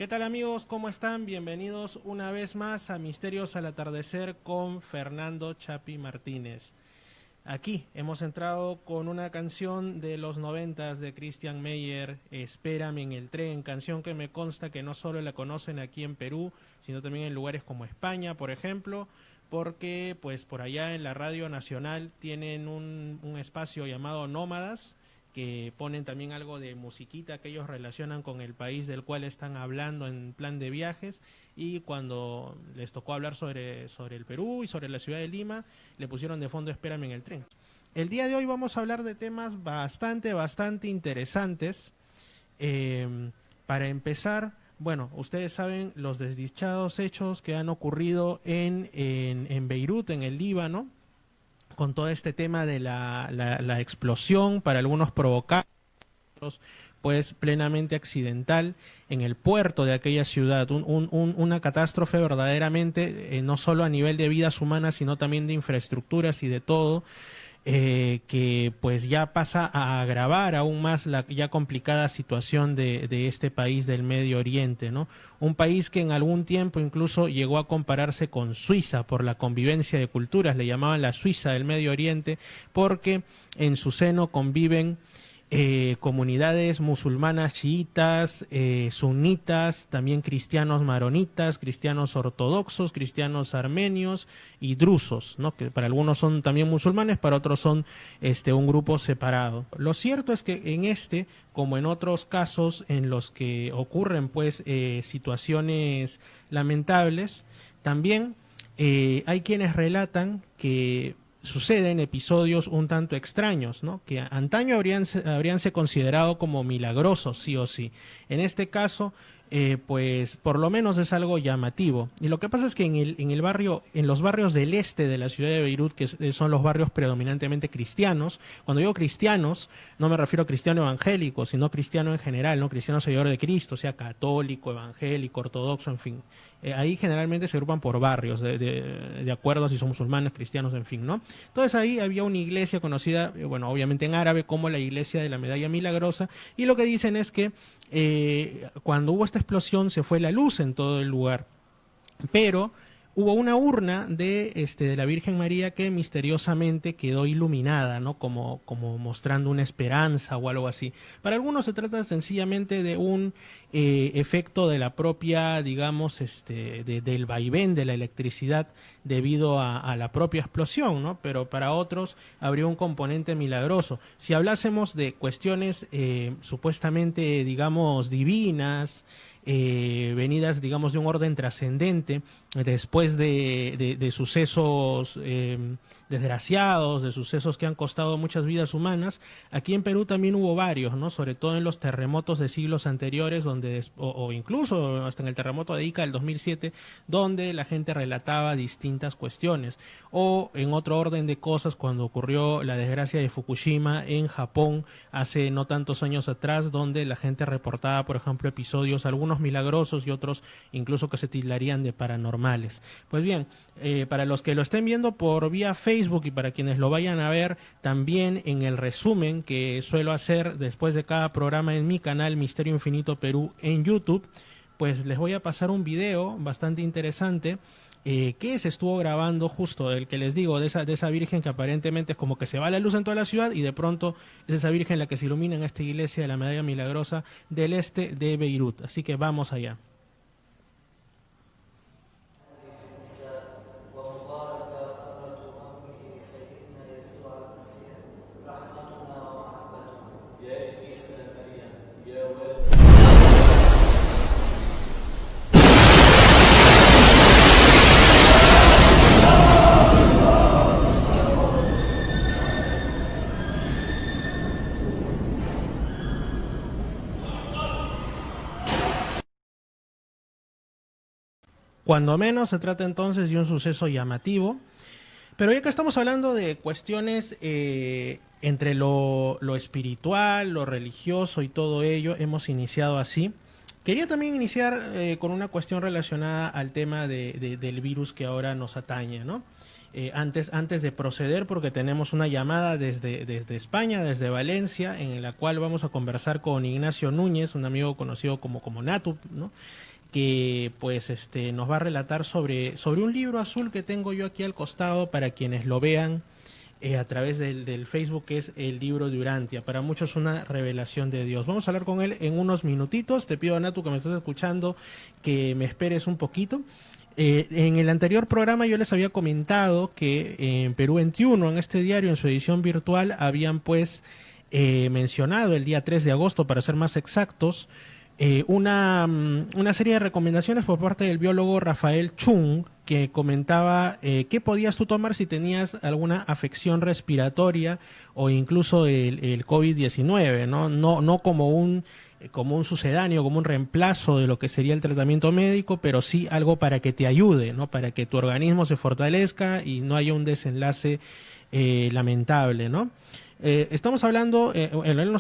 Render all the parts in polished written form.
¿Qué tal amigos? ¿Cómo están? Bienvenidos una vez más a Misterios al Atardecer con Fernando Chapi Martínez. Aquí hemos entrado con una canción de los 90 de Christian Meyer, Espérame en el tren, canción que me consta que no solo la conocen aquí en Perú, sino también en lugares como España, por ejemplo, porque pues por allá en la Radio Nacional tienen un espacio llamado Nómadas, que ponen también algo de musiquita que ellos relacionan con el país del cual están hablando en plan de viajes, y cuando les tocó hablar sobre el Perú y sobre la ciudad de Lima, le pusieron de fondo Espérame en el tren. El día de hoy vamos a hablar de temas bastante interesantes. Eh, para empezar, bueno, ustedes saben los desdichados hechos que han ocurrido en Beirut, en el Líbano, con todo este tema de la explosión, para algunos provocados, pues plenamente accidental, en el puerto de aquella ciudad, una catástrofe verdaderamente, no solo a nivel de vidas humanas, sino también de infraestructuras y de todo, que pues ya pasa a agravar aún más la ya complicada situación de este país del Medio Oriente, ¿no? Un país que en algún tiempo incluso llegó a compararse con Suiza por la convivencia de culturas, le llamaban la Suiza del Medio Oriente, porque en su seno conviven comunidades musulmanas chiitas, sunitas, también cristianos maronitas, cristianos ortodoxos, cristianos armenios y drusos, ¿no? Que para algunos son también musulmanes, para otros son un grupo separado. Lo cierto es que en como en otros casos en los que ocurren pues situaciones lamentables, también hay quienes relatan que suceden episodios un tanto extraños, ¿no? Que antaño habríanse considerado como milagrosos, sí o sí. En este caso, pues por lo menos es algo llamativo. Y lo que pasa es que en el barrio, en los barrios del este de la ciudad de Beirut, que son los barrios predominantemente cristianos, cuando digo cristianos, no me refiero a cristiano evangélico, sino cristiano en general, ¿no? Cristiano seguidor de Cristo, sea católico, evangélico, ortodoxo, en fin. Ahí generalmente se agrupan por barrios, de acuerdo a si son musulmanes, cristianos, en fin, ¿no? Entonces ahí había una iglesia conocida, bueno, obviamente en árabe, como la iglesia de la Medalla Milagrosa, y lo que dicen es que cuando hubo esta explosión se fue la luz en todo el lugar, pero hubo una urna de la Virgen María que misteriosamente quedó iluminada, ¿no? Como mostrando una esperanza o algo así. Para algunos se trata sencillamente de un efecto de la propia, digamos, del vaivén de la electricidad debido a la propia explosión, ¿no? Pero para otros habría un componente milagroso. Si hablásemos de cuestiones supuestamente, digamos, divinas, venidas, digamos, de un orden trascendente, después de sucesos desgraciados, de sucesos que han costado muchas vidas humanas, aquí en Perú también hubo varios, ¿no? Sobre todo en los terremotos de siglos anteriores, o incluso hasta en el terremoto de Ica del 2007, donde la gente relataba distintas cuestiones. O en otro orden de cosas, cuando ocurrió la desgracia de Fukushima en Japón hace no tantos años atrás, donde la gente reportaba, por ejemplo, episodios, algunos milagrosos y otros incluso que se tildarían de paranormales. Pues bien, para los que lo estén viendo por vía Facebook y para quienes lo vayan a ver también en el resumen que suelo hacer después de cada programa en mi canal Misterio Infinito Perú en YouTube, pues les voy a pasar un video bastante interesante que se estuvo grabando, justo el que les digo, de esa virgen que aparentemente es como que se va la luz en toda la ciudad y de pronto es esa virgen la que se ilumina en esta iglesia de la Medalla Milagrosa del este de Beirut. Así que vamos allá. Cuando menos se trata entonces de un suceso llamativo. Pero ya que estamos hablando de cuestiones entre lo espiritual, lo religioso y todo ello, hemos iniciado así. Quería también iniciar con una cuestión relacionada al tema del virus que ahora nos atañe, ¿no? antes de proceder, porque tenemos una llamada desde España, desde Valencia, en la cual vamos a conversar con Ignacio Núñez, un amigo conocido como Natu, ¿no? Que pues nos va a relatar sobre un libro azul que tengo yo aquí al costado para quienes lo vean a través del Facebook, que es el libro de Urantia. Para muchos una revelación de Dios. Vamos a hablar con él en unos minutitos. Te pido, Natu, que me estás escuchando, que me esperes un poquito. En el anterior programa yo les había comentado que en Perú 21, en este diario, en su edición virtual, habían pues mencionado el día 3 de agosto, para ser más exactos, una serie de recomendaciones por parte del biólogo Rafael Chung, que comentaba qué podías tú tomar si tenías alguna afección respiratoria o incluso el COVID-19, ¿no? No como un sucedáneo, como un reemplazo de lo que sería el tratamiento médico, pero sí algo para que te ayude, ¿no? Para que tu organismo se fortalezca y no haya un desenlace lamentable, ¿no? Estamos hablando, él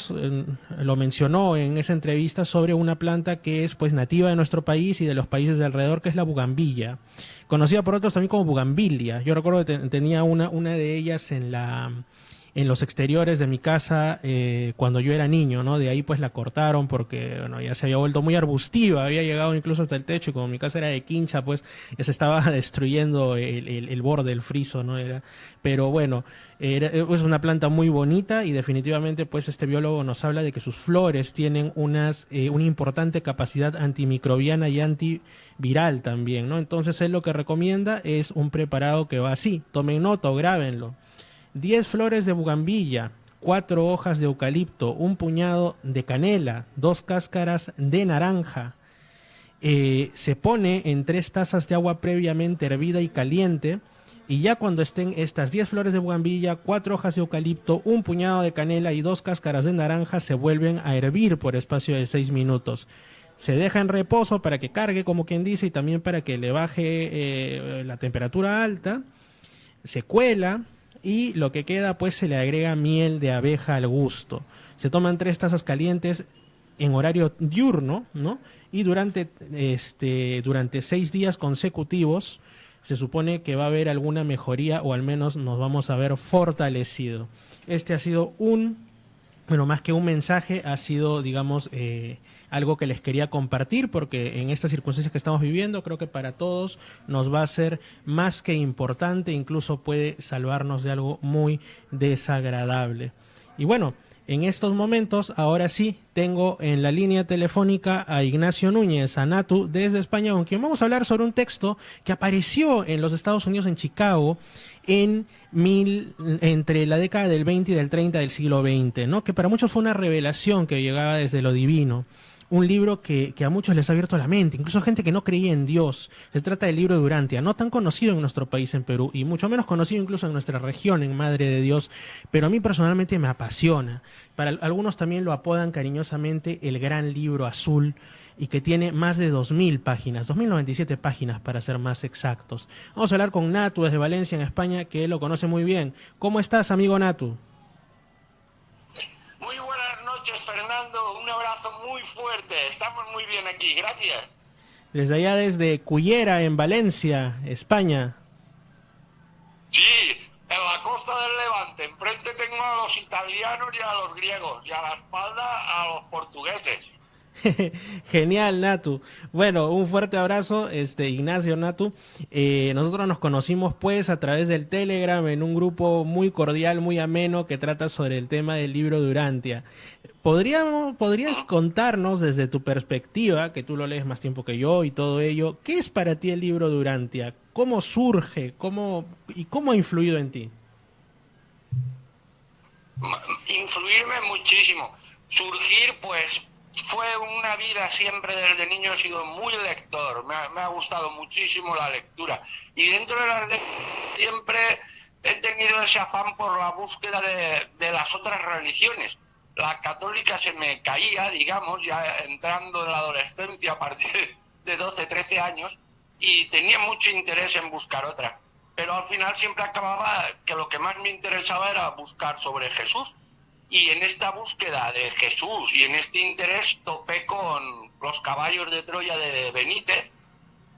lo mencionó en esa entrevista, sobre una planta que es pues nativa de nuestro país y de los países de alrededor, que es la bugambilla, conocida por otros también como bugambilia. Yo recuerdo que tenía una de ellas en los exteriores de mi casa cuando yo era niño, ¿no? De ahí pues la cortaron porque bueno, ya se había vuelto muy arbustiva, había llegado incluso hasta el techo, y como mi casa era de quincha, pues ya se estaba destruyendo el borde, el friso, ¿no? Pero bueno, es una planta muy bonita, y definitivamente pues este biólogo nos habla de que sus flores tienen una importante capacidad antimicrobiana y antiviral también, ¿no? Entonces él lo que recomienda es un preparado que va así. Tomen nota o grábenlo: 10 flores de bugambilla, 4 hojas de eucalipto, un puñado de canela, 2 cáscaras de naranja. Se pone en 3 tazas de agua previamente hervida y caliente, y ya cuando estén estas 10 flores de bugambilla, 4 hojas de eucalipto, un puñado de canela y 2 cáscaras de naranja se vuelven a hervir por espacio de 6 minutos. Se deja en reposo para que cargue, como quien dice, y también para que le baje la temperatura alta. Se cuela, y lo que queda pues se le agrega miel de abeja al gusto. Se toman 3 tazas calientes en horario diurno, ¿no? Y durante 6 días consecutivos se supone que va a haber alguna mejoría, o al menos nos vamos a ver fortalecido. Este ha sido más que un mensaje, ha sido, digamos, algo que les quería compartir, porque en estas circunstancias que estamos viviendo, creo que para todos nos va a ser más que importante, incluso puede salvarnos de algo muy desagradable. Y bueno, en estos momentos, ahora sí, tengo en la línea telefónica a Ignacio Núñez, a Natu, desde España, con quien vamos a hablar sobre un texto que apareció en los Estados Unidos, en Chicago, entre la década del 20 y del 30 del siglo XX, ¿no? Que para muchos fue una revelación que llegaba desde lo divino. Un libro que a muchos les ha abierto la mente, incluso gente que no creía en Dios. Se trata del libro de Urantia, no tan conocido en nuestro país, en Perú, y mucho menos conocido incluso en nuestra región, en Madre de Dios, pero a mí personalmente me apasiona. Para algunos también lo apodan cariñosamente el gran libro azul, y que tiene más de 2000 páginas, 2097 páginas para ser más exactos. Vamos a hablar con Natu desde Valencia, en España, que él lo conoce muy bien. ¿Cómo estás, amigo Natu? Muy buenas noches, Fernando. Un abrazo muy fuerte. Estamos muy bien aquí. Gracias. Desde allá, desde Cullera, en Valencia, España. Sí, en la costa del Levante. Enfrente tengo a los italianos y a los griegos. Y a la espalda a los portugueses. Genial, Natu. Bueno, un fuerte abrazo, Ignacio, Natu. Nosotros nos conocimos pues a través del Telegram, en un grupo muy cordial, muy ameno, que trata sobre el tema del libro de Urantia. ¿Podrías contarnos desde tu perspectiva, que tú lo lees más tiempo que yo y todo ello, qué es para ti el libro de Urantia? ¿Cómo surge? ¿Cómo ha influido en ti? Influirme muchísimo. Surgir, pues, fue una vida siempre desde niño, he sido muy lector, me ha gustado muchísimo la lectura, y dentro de la lectura siempre he tenido ese afán por la búsqueda de las otras religiones. La católica se me caía, digamos, ya entrando en la adolescencia a partir de 12, 13 años, y tenía mucho interés en buscar otras, pero al final siempre acababa que lo que más me interesaba era buscar sobre Jesús. Y en esta búsqueda de Jesús y en este interés topé con Los caballos de Troya de Benítez,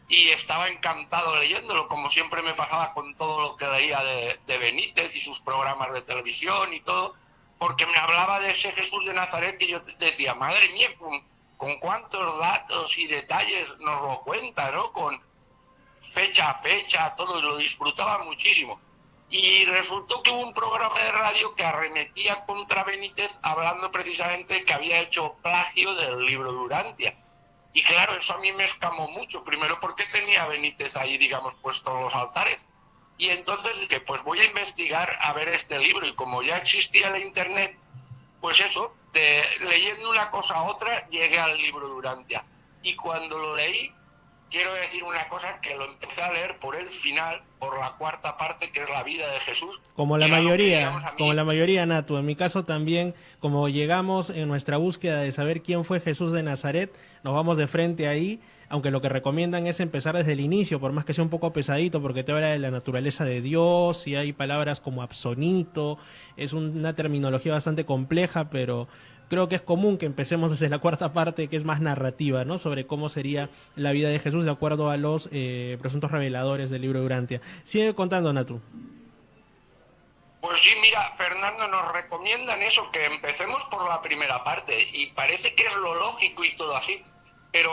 y estaba encantado leyéndolo, como siempre me pasaba con todo lo que leía de Benítez y sus programas de televisión y todo, porque me hablaba de ese Jesús de Nazaret que yo decía, madre mía, con cuántos datos y detalles nos lo cuenta, ¿no? Con fecha a fecha, todo, y lo disfrutaba muchísimo. Y resultó que hubo un programa de radio que arremetía contra Benítez hablando precisamente que había hecho plagio del libro de Urantia. Y claro, eso a mí me escamó mucho. Primero porque tenía Benítez ahí, digamos, puesto en los altares. Y entonces dije, pues voy a investigar a ver este libro. Y como ya existía la internet, pues eso, leyendo una cosa a otra, llegué al libro de Urantia. Y cuando lo leí, quiero decir una cosa, que lo empecé a leer por el final, por la cuarta parte, que es la vida de Jesús. Como la mayoría, como la mayoría, Natu. En mi caso también, como llegamos en nuestra búsqueda de saber quién fue Jesús de Nazaret, nos vamos de frente ahí, aunque lo que recomiendan es empezar desde el inicio, por más que sea un poco pesadito, porque te habla de la naturaleza de Dios, y hay palabras como absonito, es una terminología bastante compleja, pero creo que es común que empecemos desde la cuarta parte, que es más narrativa, ¿no? Sobre cómo sería la vida de Jesús de acuerdo a los presuntos reveladores del libro de Urantia. Sigue contando, Natu. Pues sí, mira, Fernando, nos recomiendan eso, que empecemos por la primera parte, y parece que es lo lógico y todo así, pero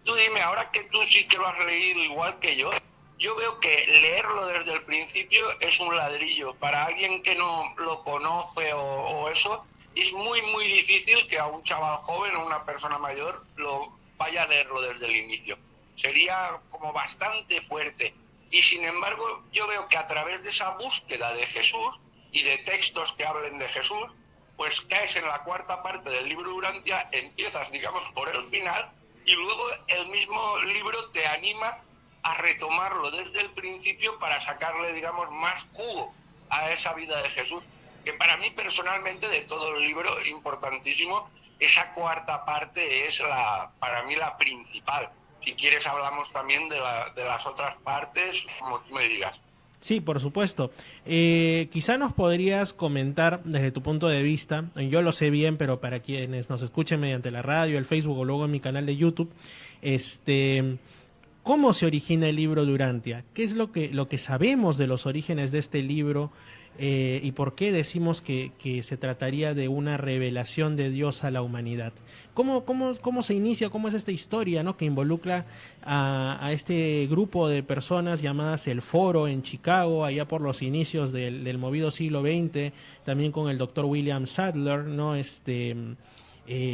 tú dime, ahora que tú sí que lo has leído igual que yo veo que leerlo desde el principio es un ladrillo. Para alguien que no lo conoce o eso, es muy, muy difícil que a un chaval joven o una persona mayor lo vaya a leerlo desde el inicio. Sería como bastante fuerte. Y sin embargo, yo veo que a través de esa búsqueda de Jesús y de textos que hablen de Jesús, pues caes en la cuarta parte del libro de Urantia, empiezas, digamos, por el final, y luego el mismo libro te anima a retomarlo desde el principio para sacarle, digamos, más jugo a esa vida de Jesús, que para mí personalmente, de todo el libro, importantísimo, esa cuarta parte es para mí la principal. Si quieres hablamos también de las otras partes, como tú me digas. Sí, por supuesto. Quizá nos podrías comentar desde tu punto de vista, yo lo sé bien, pero para quienes nos escuchen mediante la radio, el Facebook o luego en mi canal de YouTube, ¿cómo se origina el libro de Urantia? ¿Qué es lo que sabemos de los orígenes de este libro? ¿Y por qué decimos que se trataría de una revelación de Dios a la humanidad? ¿Cómo se inicia? ¿Cómo es esta historia, ¿no? Que involucra a este grupo de personas llamadas el Foro en Chicago, allá por los inicios del movido siglo XX, también con el doctor William Sadler, ¿no?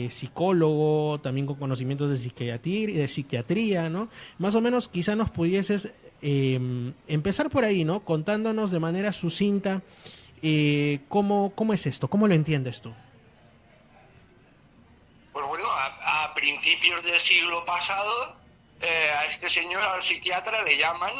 Psicólogo, también con conocimientos de psiquiatría, ¿no? Más o menos quizá nos pudieses empezar por ahí, ¿no? Contándonos de manera sucinta cómo es esto, cómo lo entiendes tú. Pues bueno, a principios del siglo pasado, a este señor, al psiquiatra, le llaman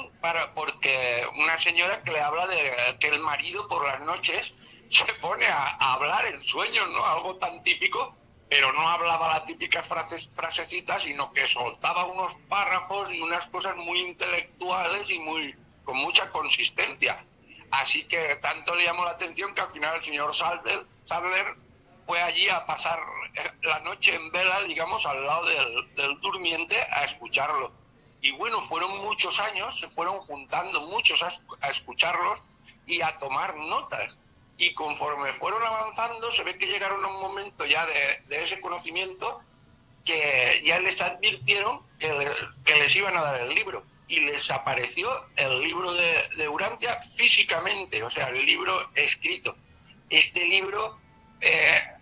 porque una señora que le habla de que el marido por las noches se pone a hablar en sueños, ¿no? Algo tan típico, pero no hablaba la típica frasecita, sino que soltaba unos párrafos y unas cosas muy intelectuales y con mucha consistencia. Así que tanto le llamó la atención que al final el señor Sadler fue allí a pasar la noche en vela, digamos, al lado del durmiente a escucharlo. Y bueno, fueron muchos años, se fueron juntando muchos a escucharlos y a tomar notas. Y conforme fueron avanzando, se ve que llegaron a un momento ya de ese conocimiento que ya les advirtieron que les iban a dar el libro. Y les apareció el libro de Urantia físicamente, o sea, el libro escrito. Este libro,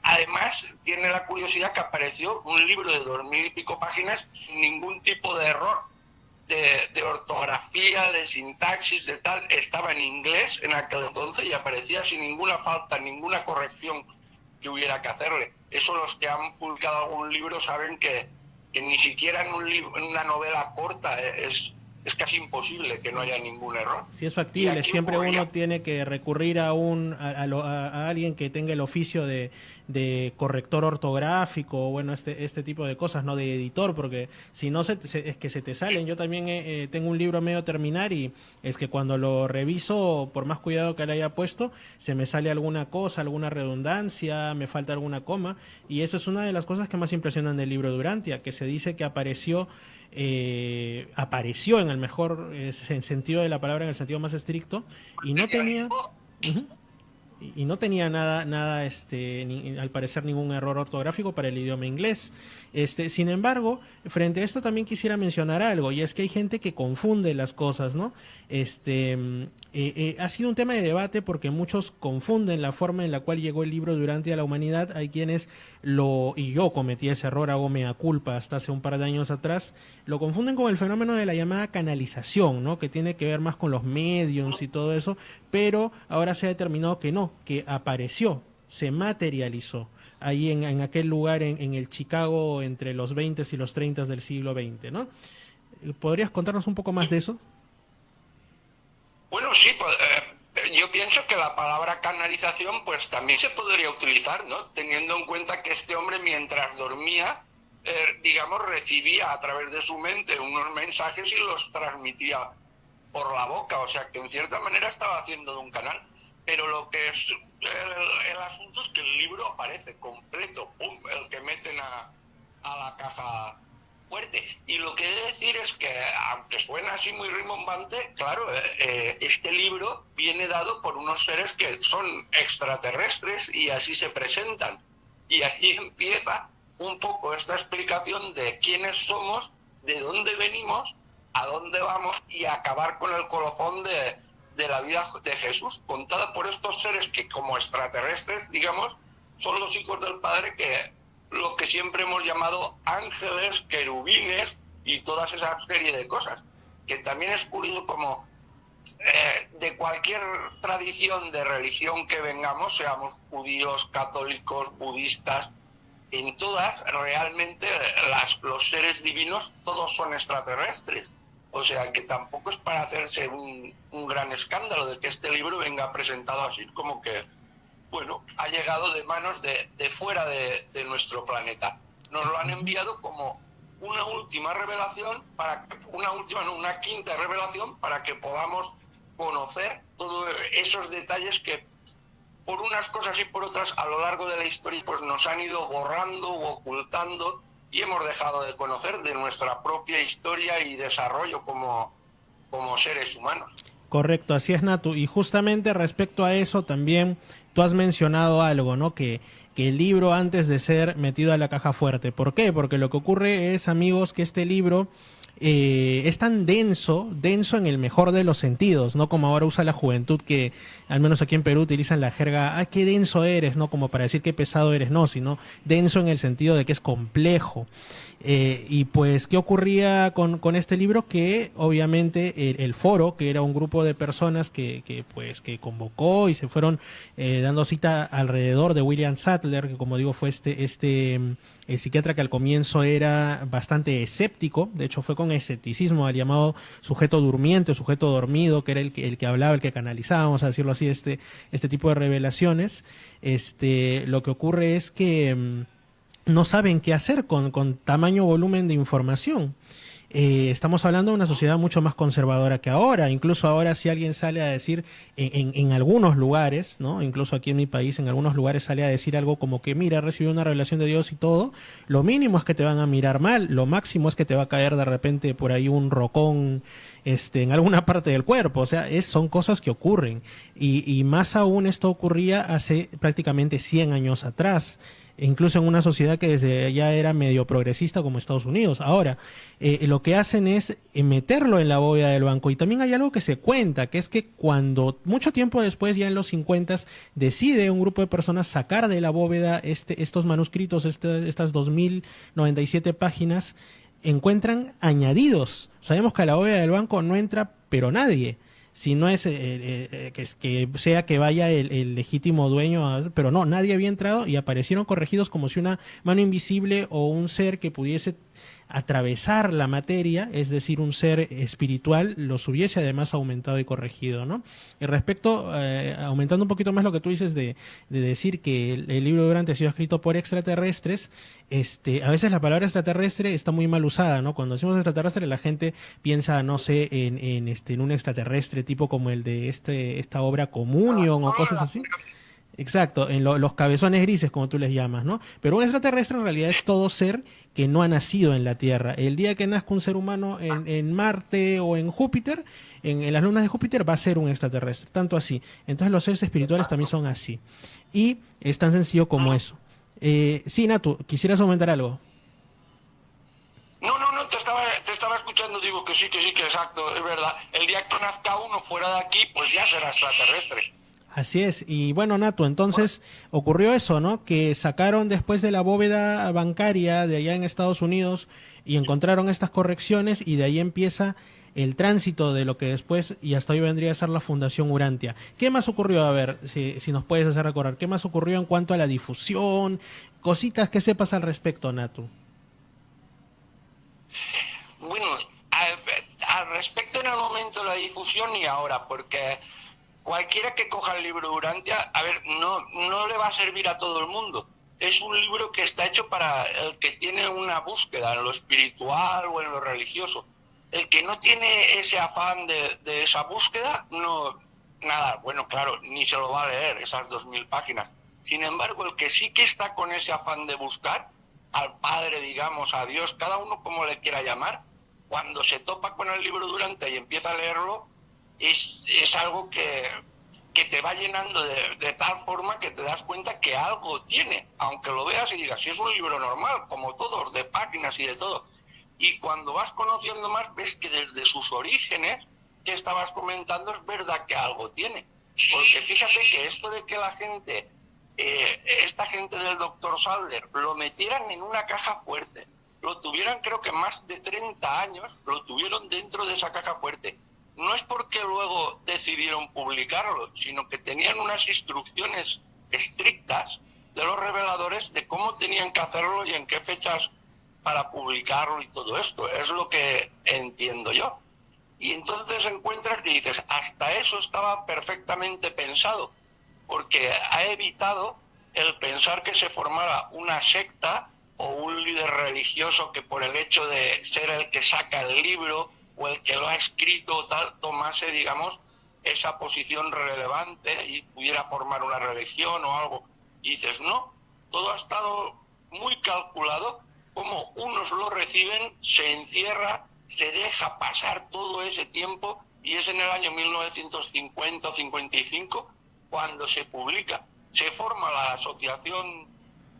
además, tiene la curiosidad que apareció un libro de 2000 y pico páginas sin ningún tipo de error. De ortografía, de sintaxis, de tal, estaba en inglés en aquel entonces y aparecía sin ninguna falta, ninguna corrección que hubiera que hacerle. Eso los que han publicado algún libro saben que ni siquiera en una novela corta es casi imposible que no haya ningún error. Si es factible, siempre uno tiene que recurrir a alguien que tenga el oficio de corrector ortográfico, bueno, este tipo de cosas, no de editor, porque si no es que se te salen. Yo también tengo un libro medio terminar y es que cuando lo reviso, por más cuidado que le haya puesto, se me sale alguna cosa, alguna redundancia, me falta alguna coma, y eso es una de las cosas que más impresionan del libro de Urantia, que se dice que apareció apareció en el mejor sentido de la palabra, en el sentido más estricto, y no tenía... Uh-huh. Y no tenía nada, al parecer ningún error ortográfico para el idioma inglés. Sin embargo, frente a esto también quisiera mencionar algo, y es que hay gente que confunde las cosas, ¿no? Ha sido un tema de debate porque muchos confunden la forma en la cual llegó el libro Durante a la humanidad. Hay quienes y yo cometí ese error, hago mea culpa hasta hace un par de años atrás, lo confunden con el fenómeno de la llamada canalización, ¿no? Que tiene que ver más con los mediums y todo eso, pero ahora se ha determinado que no, que apareció, se materializó ahí en aquel lugar en el Chicago entre los 20 y los 30 del siglo XX, ¿no? ¿Podrías contarnos un poco más de eso? Bueno, sí, pues, yo pienso que la palabra canalización pues también se podría utilizar, ¿no? Teniendo en cuenta que este hombre mientras dormía, digamos, recibía a través de su mente unos mensajes y los transmitía por la boca, o sea que en cierta manera estaba haciendo de un canal. Pero lo que es el asunto es que el libro aparece completo, ¡pum!, el que meten a la caja fuerte. Y lo que he de decir es que, aunque suena así muy rimbombante, claro, este libro viene dado por unos seres que son extraterrestres y así se presentan. Y ahí empieza un poco esta explicación de quiénes somos, de dónde venimos, a dónde vamos y acabar con el colofón de la vida de Jesús, contada por estos seres que como extraterrestres, digamos, son los hijos del Padre, que lo que siempre hemos llamado ángeles, querubines y toda esa serie de cosas, que también es curioso como de cualquier tradición de religión que vengamos, seamos judíos, católicos, budistas, en todas realmente los seres divinos todos son extraterrestres. O sea que tampoco es para hacerse un gran escándalo de que este libro venga presentado así, como que, bueno, ha llegado de manos de fuera de nuestro planeta. Nos lo han enviado como una última revelación, una quinta revelación para que podamos conocer todos esos detalles que por unas cosas y por otras a lo largo de la historia pues nos han ido borrando o ocultando, y hemos dejado de conocer de nuestra propia historia y desarrollo como seres humanos. Correcto, así es, Natu. Y justamente respecto a eso también tú has mencionado algo, ¿no? Que el libro antes de ser metido a la caja fuerte. ¿Por qué? Porque lo que ocurre es, amigos, que este libro es tan denso en el mejor de los sentidos, no como ahora usa la juventud, que al menos aquí en Perú utilizan la jerga, ¡ay, qué denso eres!, no como para decir qué pesado eres, no, sino denso en el sentido de que es complejo. Y pues, ¿qué ocurría con este libro? Que obviamente el foro, que era un grupo de personas que convocó y se fueron dando cita alrededor de William Sadler, que como digo fue el psiquiatra que al comienzo era bastante escéptico, de hecho fue con escepticismo al llamado sujeto durmiente, sujeto dormido, que era el que hablaba, el que canalizaba, vamos a decirlo así, este tipo de revelaciones. Lo que ocurre es que no saben qué hacer con tamaño volumen de información. Estamos hablando de una sociedad mucho más conservadora que ahora. Incluso ahora, si alguien sale a decir en algunos lugares, ¿no? Incluso aquí en mi país, en algunos lugares sale a decir algo como que, mira, recibió una revelación de Dios y todo, lo mínimo es que te van a mirar mal, lo máximo es que te va a caer de repente por ahí un rocón en alguna parte del cuerpo. O sea, son cosas que ocurren. Y más aún esto ocurría hace prácticamente 100 años atrás, incluso en una sociedad que desde ya era medio progresista como Estados Unidos. Ahora, lo que hacen es meterlo en la bóveda del banco. Y también hay algo que se cuenta, que es que cuando mucho tiempo después, ya en los 50, decide un grupo de personas sacar de la bóveda estos manuscritos, estas 2097 páginas, encuentran añadidos. Sabemos que a la bóveda del banco no entra pero nadie, si no es que sea que vaya el legítimo dueño, pero no, nadie había entrado y aparecieron corregidos como si una mano invisible o un ser que pudiese atravesar la materia, es decir, un ser espiritual, los hubiese además aumentado y corregido, ¿no? Y respecto, aumentando un poquito más lo que tú dices de decir que el libro de Durante ha sido escrito por extraterrestres, a veces la palabra extraterrestre está muy mal usada, ¿no? Cuando decimos extraterrestre, la gente piensa, no sé, en un extraterrestre tipo como el de esta obra Communion o cosas así. Exacto, en los cabezones grises, como tú les llamas, ¿no? Pero un extraterrestre en realidad es todo ser que no ha nacido en la Tierra. El día que nazca un ser humano en Marte o en Júpiter, en las lunas de Júpiter, va a ser un extraterrestre, tanto así. Entonces los seres espirituales también son así. Y es tan sencillo como eso. Sí, Natu, ¿quisieras aumentar algo? No, te estaba escuchando, digo que sí, que exacto, es verdad. El día que nazca uno fuera de aquí, pues ya será extraterrestre. Así es, y bueno, Nato, entonces ocurrió eso, ¿no? Que sacaron después de la bóveda bancaria de allá en Estados Unidos y encontraron estas correcciones y de ahí empieza el tránsito de lo que después y hasta hoy vendría a ser la Fundación Urantia. ¿Qué más ocurrió? A ver, si nos puedes hacer recordar, ¿qué más ocurrió en cuanto a la difusión? Cositas que sepas al respecto, Nato. Bueno, al respecto en el momento de la difusión y ahora, porque cualquiera que coja el libro Urantia, a ver, no le va a servir a todo el mundo. Es un libro que está hecho para el que tiene una búsqueda en lo espiritual o en lo religioso. El que no tiene ese afán de esa búsqueda, no, nada, bueno, claro, ni se lo va a leer esas 2000 páginas. Sin embargo, el que sí que está con ese afán de buscar al Padre, digamos, a Dios, cada uno como le quiera llamar, cuando se topa con el libro Urantia y empieza a leerlo, es algo que te va llenando de tal forma que te das cuenta que algo tiene, aunque lo veas y digas, si es un libro normal, como todos, de páginas y de todo. Y cuando vas conociendo más, ves que desde sus orígenes, que estabas comentando, es verdad que algo tiene. Porque fíjate que esto de que la gente, esta gente del doctor Sadler, lo metieran en una caja fuerte, lo tuvieran creo que más de 30 años, lo tuvieron dentro de esa caja fuerte. No es porque luego decidieron publicarlo, sino que tenían unas instrucciones estrictas de los reveladores de cómo tenían que hacerlo y en qué fechas para publicarlo y todo esto. Es lo que entiendo yo. Y entonces encuentras que dices, hasta eso estaba perfectamente pensado, porque ha evitado el pensar que se formara una secta o un líder religioso que por el hecho de ser el que saca el libro o el que lo ha escrito o tal, tomase, digamos, esa posición relevante y pudiera formar una religión o algo. Y dices, no, todo ha estado muy calculado, como unos lo reciben, se encierra, se deja pasar todo ese tiempo y es en el año 1950 o 55 cuando se publica. Se forma la Asociación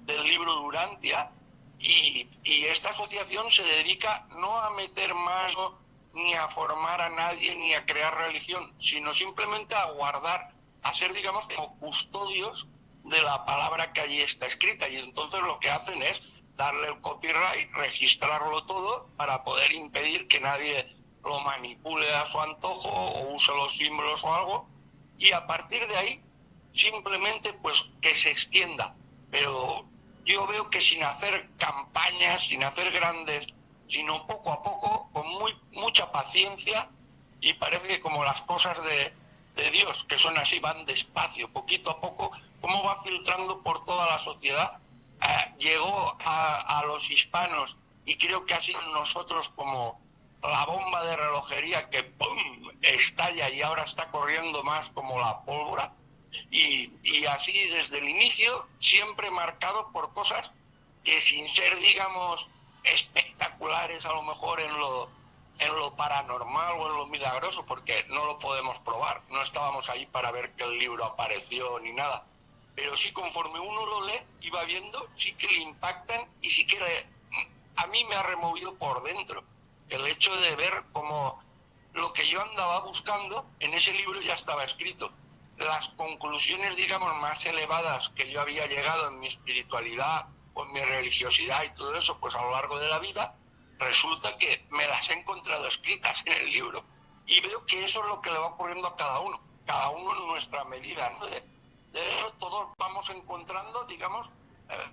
del Libro de Urantia y esta asociación se dedica no a meter mano ni a formar a nadie, ni a crear religión, sino simplemente a guardar, a ser, digamos, como custodios de la palabra que allí está escrita. Y entonces lo que hacen es darle el copyright, registrarlo todo, para poder impedir que nadie lo manipule a su antojo o use los símbolos o algo. Y a partir de ahí, simplemente pues que se extienda. Pero yo veo que sin hacer campañas, sin hacer grandes, sino poco a poco, con mucha paciencia, y parece que como las cosas de Dios, que son así, van despacio, poquito a poco, cómo va filtrando por toda la sociedad, llegó a los hispanos, y creo que ha sido nosotros como la bomba de relojería que ¡pum!, estalla y ahora está corriendo más como la pólvora, y así desde el inicio, siempre marcado por cosas que sin ser, digamos, espectaculares a lo mejor en lo paranormal o en lo milagroso, porque no lo podemos probar, no estábamos ahí para ver que el libro apareció ni nada, pero sí, conforme uno lo lee y va viendo, sí que le impactan y sí que a mí me ha removido por dentro el hecho de ver cómo lo que yo andaba buscando en ese libro ya estaba escrito. Las conclusiones, digamos, más elevadas que yo había llegado en mi espiritualidad o en mi religiosidad y todo eso, pues a lo largo de la vida, resulta que me las he encontrado escritas en el libro. Y veo que eso es lo que le va ocurriendo a cada uno en nuestra medida, ¿no? Todos vamos encontrando, digamos,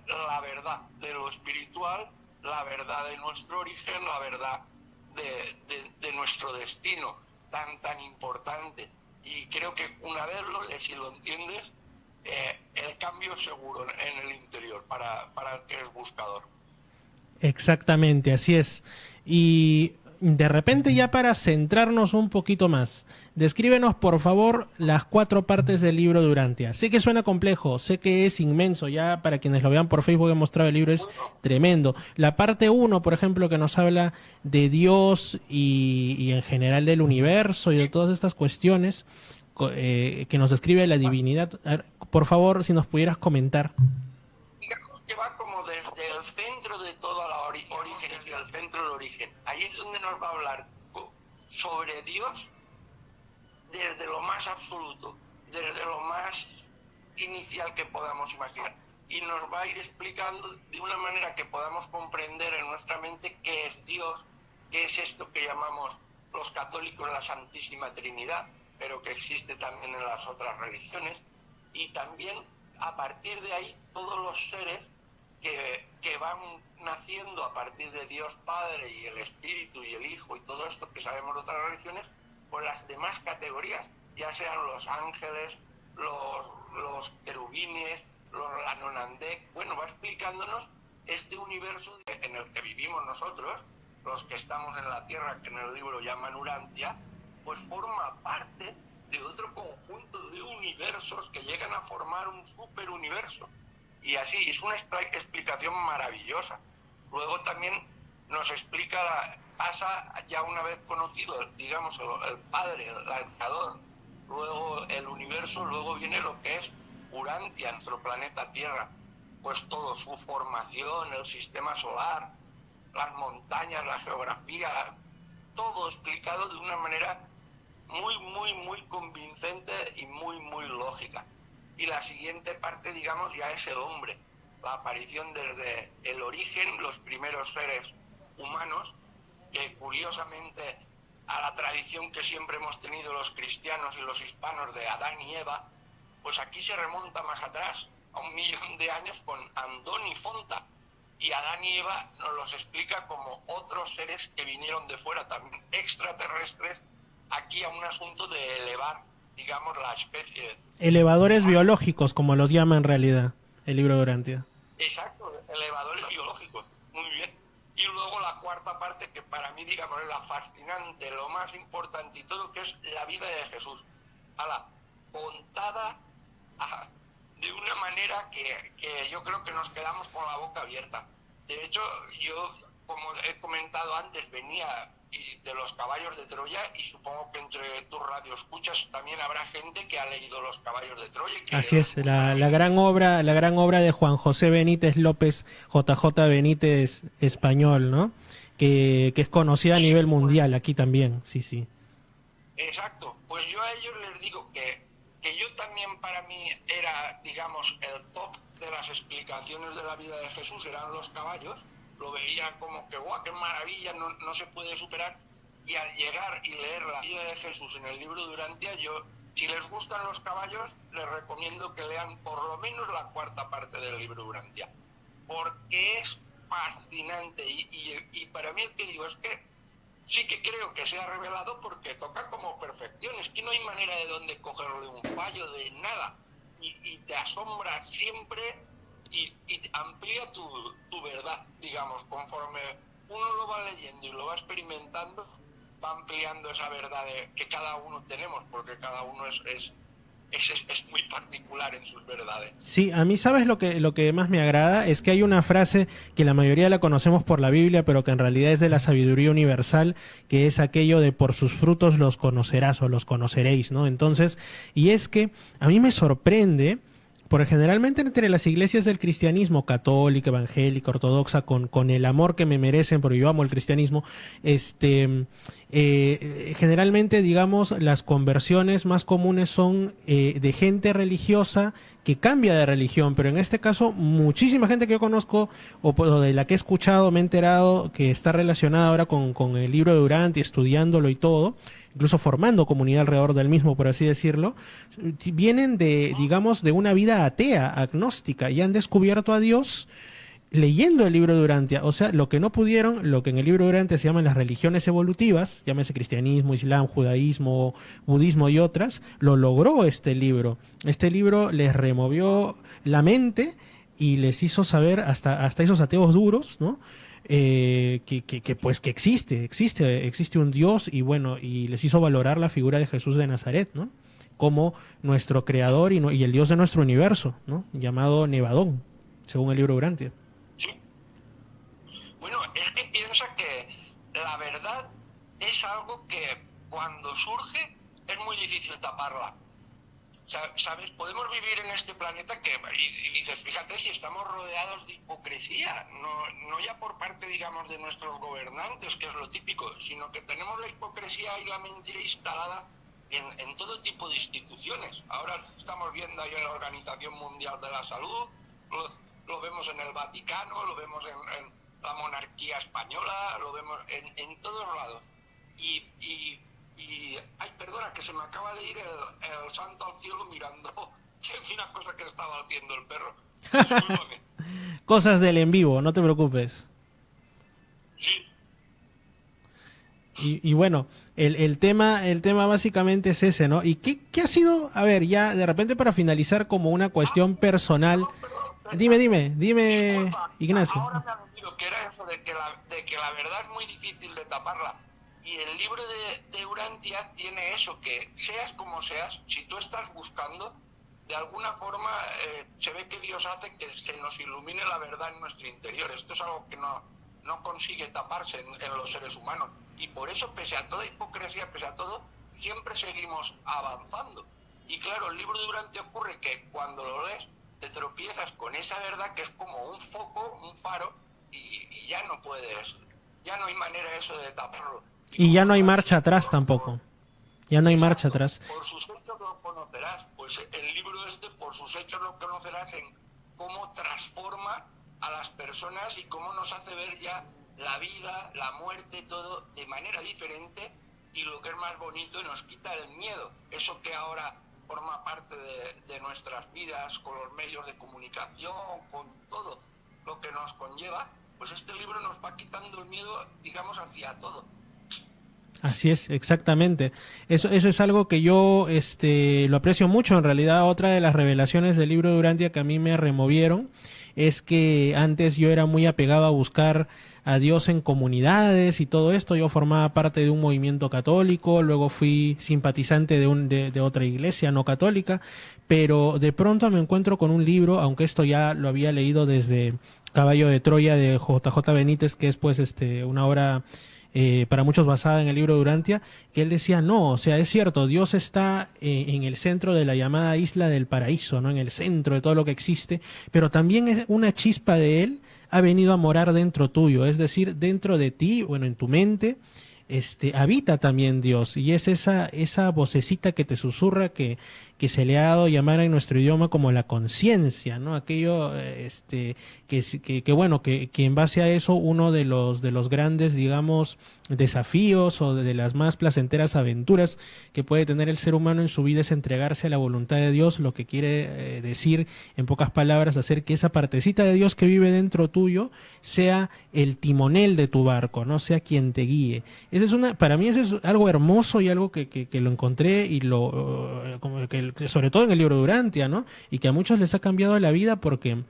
la verdad de lo espiritual, la verdad de nuestro origen, la verdad de nuestro destino tan importante. Y creo que una vez lo lees y lo entiendes, el cambio es seguro en el interior para el que es buscador. Exactamente, así es. Y de repente ya para centrarnos un poquito más, descríbenos por favor las 4 partes del libro de Urantia. Sé que suena complejo, sé que es inmenso, ya para quienes lo vean por Facebook he mostrado el libro, es tremendo. La parte 1, por ejemplo, que nos habla de Dios y en general del universo y de todas estas cuestiones, que nos describe la divinidad. A ver, por favor, si nos pudieras comentar. Digamos que va como desde el centro de toda la origen, el centro del origen. Ahí es donde nos va a hablar sobre Dios desde lo más absoluto, desde lo más inicial que podamos imaginar. Y nos va a ir explicando de una manera que podamos comprender en nuestra mente qué es Dios, qué es esto que llamamos los católicos la Santísima Trinidad, pero que existe también en las otras religiones, y también a partir de ahí todos los seres que van naciendo a partir de Dios Padre y el Espíritu y el Hijo y todo esto que sabemos de otras religiones, pues las demás categorías, ya sean los ángeles, los querubines, los Lanonandek, bueno, va explicándonos este universo en el que vivimos nosotros, los que estamos en la Tierra, que en el libro llaman Urantia, pues forma parte de otro conjunto de universos que llegan a formar un superuniverso. Y así, es una explicación maravillosa. Luego también nos explica, pasa ya una vez conocido, digamos, el Padre, el Creador, luego el universo, luego viene lo que es Urantia, nuestro planeta Tierra, pues todo, su formación, el sistema solar, las montañas, la geografía, todo explicado de una manera muy convincente y muy lógica. Y la siguiente parte, digamos, ya es el hombre, la aparición desde el origen, los primeros seres humanos, que curiosamente a la tradición que siempre hemos tenido los cristianos y los hispanos de Adán y Eva, pues aquí se remonta más atrás, a 1.000.000 de años, con Andoni Fonta, y Adán y Eva nos los explica como otros seres que vinieron de fuera, también extraterrestres, aquí a un asunto de elevar, digamos, la especie. Elevadores biológicos, como los llama en realidad el libro de Urantia. Exacto, elevadores biológicos, muy bien. Y luego la cuarta parte, que para mí, digamos, es la fascinante, lo más importante y todo, que es la vida de Jesús. Contada de una manera que yo creo que nos quedamos con la boca abierta. De hecho, yo, como he comentado antes, venía de los caballos de Troya, y supongo que entre tus radioescuchas también habrá gente que ha leído los caballos de Troya. Así es, la gran obra de Juan José Benítez López, JJ Benítez español, ¿no? Que es conocida a nivel mundial, aquí también, sí. Exacto, pues yo a ellos les digo que yo también, para mí era, digamos, el top de las explicaciones de la vida de Jesús, eran los caballos. Lo veía como que, ¡guau, qué maravilla! No se puede superar. Y al llegar y leer la vida de Jesús en el libro de Urantia, yo, si les gustan los caballos, les recomiendo que lean por lo menos la cuarta parte del libro de Urantia, porque es fascinante. Y para mí, el que digo es que sí que creo que se ha revelado, porque toca como perfección. Es que no hay manera de donde cogerle un fallo, de nada. Y te asombra siempre. Y amplía tu verdad, digamos, conforme uno lo va leyendo y lo va experimentando, va ampliando esa verdad que cada uno tenemos, porque cada uno es muy particular en sus verdades. Sí, a mí, ¿sabes lo que más me agrada? Es que hay una frase que la mayoría la conocemos por la Biblia, pero que en realidad es de la sabiduría universal, que es aquello de por sus frutos los conocerás o los conoceréis, ¿no? Entonces, y es que a mí me sorprende, porque generalmente entre las iglesias del cristianismo, católica, evangélica, ortodoxa, con el amor que me merecen, porque yo amo el cristianismo, generalmente, digamos, las conversiones más comunes son de gente religiosa que cambia de religión, pero en este caso muchísima gente que yo conozco o de la que he escuchado, me he enterado que está relacionada ahora con el libro de Urantia, estudiándolo y todo, incluso formando comunidad alrededor del mismo, por así decirlo, vienen de, digamos, de una vida atea, agnóstica, y han descubierto a Dios leyendo el libro de Urantia. O sea, lo que no pudieron, lo que en el libro de Urantia se llaman las religiones evolutivas, llámese cristianismo, islam, judaísmo, budismo y otras, lo logró este libro. Este libro les removió la mente y les hizo saber, hasta esos ateos duros, ¿no? pues que existe un Dios y bueno, y les hizo valorar la figura de Jesús de Nazaret, ¿no? Como nuestro creador y el Dios de nuestro universo, ¿no? Llamado Nevadón, según el libro de Urantia. Sí. Bueno, es que piensa que la verdad es algo que cuando surge es muy difícil taparla. ¿Sabes? Podemos vivir en este planeta y dices, fíjate si estamos rodeados de hipocresía, no ya por parte, digamos, de nuestros gobernantes, que es lo típico, sino que tenemos la hipocresía y la mentira instalada en todo tipo de instituciones. Ahora estamos viendo ahí en la Organización Mundial de la Salud, lo vemos en el Vaticano, lo vemos en la monarquía española, lo vemos en todos lados. Ay, perdona, que se me acaba de ir el santo al cielo mirando una cosa que estaba haciendo el perro. Discúlpame. Cosas del en vivo, no te preocupes. Sí. Y bueno, el tema básicamente es ese, ¿no? ¿Y qué ha sido, a ver, ya de repente para finalizar como una cuestión personal? Dime, Disculpa, Ignacio. ahora me ha venido que era eso de que la verdad es muy difícil de taparla. Y el libro de Urantia tiene eso, que seas como seas, si tú estás buscando, de alguna forma se ve que Dios hace que se nos ilumine la verdad en nuestro interior. Esto es algo que no consigue taparse en los seres humanos. Y por eso, pese a toda hipocresía, pese a todo, siempre seguimos avanzando. Y claro, el libro de Urantia ocurre que cuando lo lees, te tropiezas con esa verdad que es como un foco, un faro, y ya no puedes, ya no hay manera eso de taparlo. Y ya no hay marcha atrás tampoco. Ya no hay marcha atrás. Por sus hechos lo conocerás. Pues el libro por sus hechos lo conocerás en cómo transforma a las personas y cómo nos hace ver ya la vida, la muerte, todo de manera diferente, y lo que es más bonito, nos quita el miedo. Eso que ahora forma parte de nuestras vidas, con los medios de comunicación, con todo lo que nos conlleva, pues este libro nos va quitando el miedo, digamos, hacia todo. Así es, exactamente. Eso es algo que yo lo aprecio mucho. En realidad, otra de las revelaciones del libro de Urantia que a mí me removieron es que antes yo era muy apegado a buscar a Dios en comunidades y todo esto. Yo formaba parte de un movimiento católico, luego fui simpatizante de otra iglesia no católica, pero de pronto me encuentro con un libro, aunque esto ya lo había leído desde Caballo de Troya de JJ Benítez, que es pues una obra para muchos basada en el libro de Urantia, que él decía, no, o sea, es cierto, Dios está en el centro de la llamada isla del paraíso, ¿no? En el centro de todo lo que existe, pero también es una chispa de él ha venido a morar dentro tuyo, es decir, dentro de ti, bueno, en tu mente, habita también Dios, y es esa vocecita que te susurra que se le ha dado llamar en nuestro idioma como la conciencia, ¿no? Aquello, que bueno, que en base a eso uno de los grandes, digamos, desafíos o de las más placenteras aventuras que puede tener el ser humano en su vida es entregarse a la voluntad de Dios, lo que quiere decir, en pocas palabras, hacer que esa partecita de Dios que vive dentro tuyo sea el timonel de tu barco, no sea quien te guíe. Para mí eso es algo hermoso y algo que lo encontré y sobre todo en el libro de Urantia, ¿no? Y que a muchos les ha cambiado la vida porque,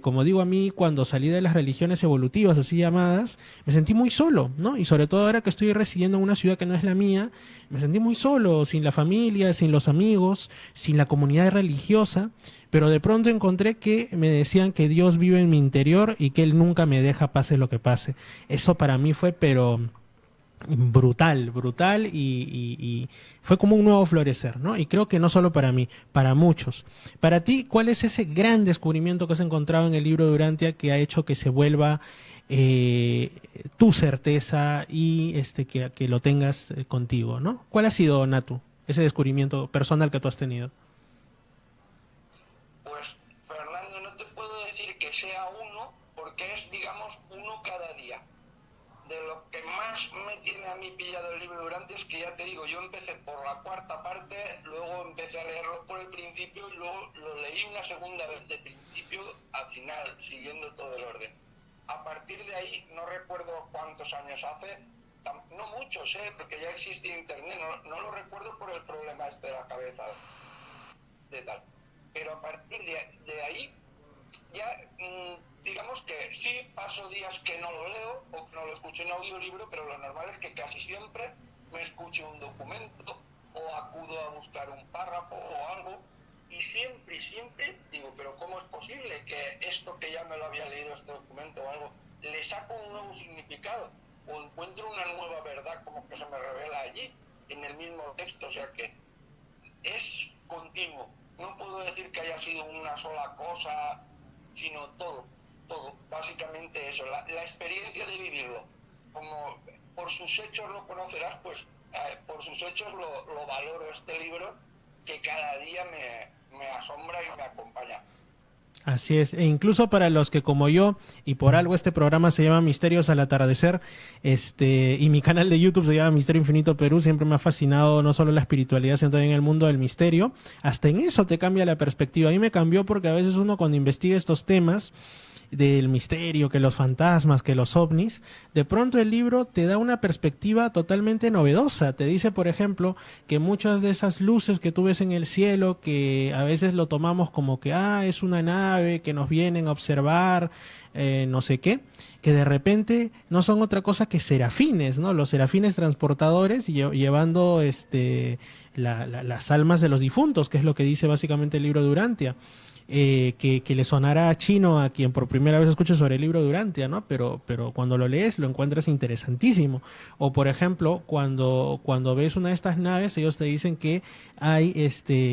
como digo, a mí cuando salí de las religiones evolutivas así llamadas, me sentí muy solo, ¿no? Y sobre todo ahora que estoy residiendo en una ciudad que no es la mía, me sentí muy solo, sin la familia, sin los amigos, sin la comunidad religiosa, pero de pronto encontré que me decían que Dios vive en mi interior y que Él nunca me deja pase lo que pase. Eso para mí fue, pero brutal y fue como un nuevo florecer, ¿no? Y creo que no solo para mí, para muchos. Para ti, ¿cuál es ese gran descubrimiento que has encontrado en el libro de Urantia que ha hecho que se vuelva tu certeza y que lo tengas contigo, ¿no? ¿Cuál ha sido, Natu, ese descubrimiento personal que tú has tenido? Pues, Fernando, no te puedo decir que sea uno, porque es, digamos, uno cada día. De lo que más me tiene a mí pillado el libro de Urantia es que, ya te digo, yo empecé por la cuarta parte, luego empecé a leerlo por el principio y luego lo leí una segunda vez de principio a final, siguiendo todo el orden. A partir de ahí, no recuerdo cuántos años hace, no muchos, porque ya existía internet, no lo recuerdo por el problema de la cabeza, de tal. Pero a partir de ahí, ya digamos que sí paso días que no lo leo o que no lo escucho en audiolibro, pero lo normal es que casi siempre me escuche un documento o acudo a buscar un párrafo o algo, y siempre digo, pero ¿cómo es posible que esto que ya me lo había leído, este documento o algo, le saco un nuevo significado o encuentro una nueva verdad como que se me revela allí en el mismo texto? O sea que es continuo, no puedo decir que haya sido una sola cosa, sino todo, básicamente eso, la experiencia de vivirlo, como por sus hechos lo conocerás, pues por sus hechos lo valoro este libro, que cada día me asombra y me acompaña. Así es, e incluso para los que como yo, y por algo este programa se llama Misterios al Atardecer, y mi canal de YouTube se llama Misterio Infinito Perú, siempre me ha fascinado no solo la espiritualidad, sino también el mundo del misterio. Hasta en eso te cambia la perspectiva. A mí me cambió porque a veces uno cuando investiga estos temas del misterio, que los fantasmas, que los ovnis, de pronto el libro te da una perspectiva totalmente novedosa. Te dice, por ejemplo, que muchas de esas luces que tú ves en el cielo, que a veces lo tomamos como que, es una nave que nos vienen a observar, no sé qué, que de repente no son otra cosa que serafines, ¿no? Los serafines transportadores llevando las almas de los difuntos, que es lo que dice básicamente el libro de Urantia. Que le sonará chino a quien por primera vez escuche sobre el libro de Urantia, ¿no? Pero cuando lo lees lo encuentras interesantísimo. O por ejemplo, cuando ves una de estas naves, ellos te dicen que hay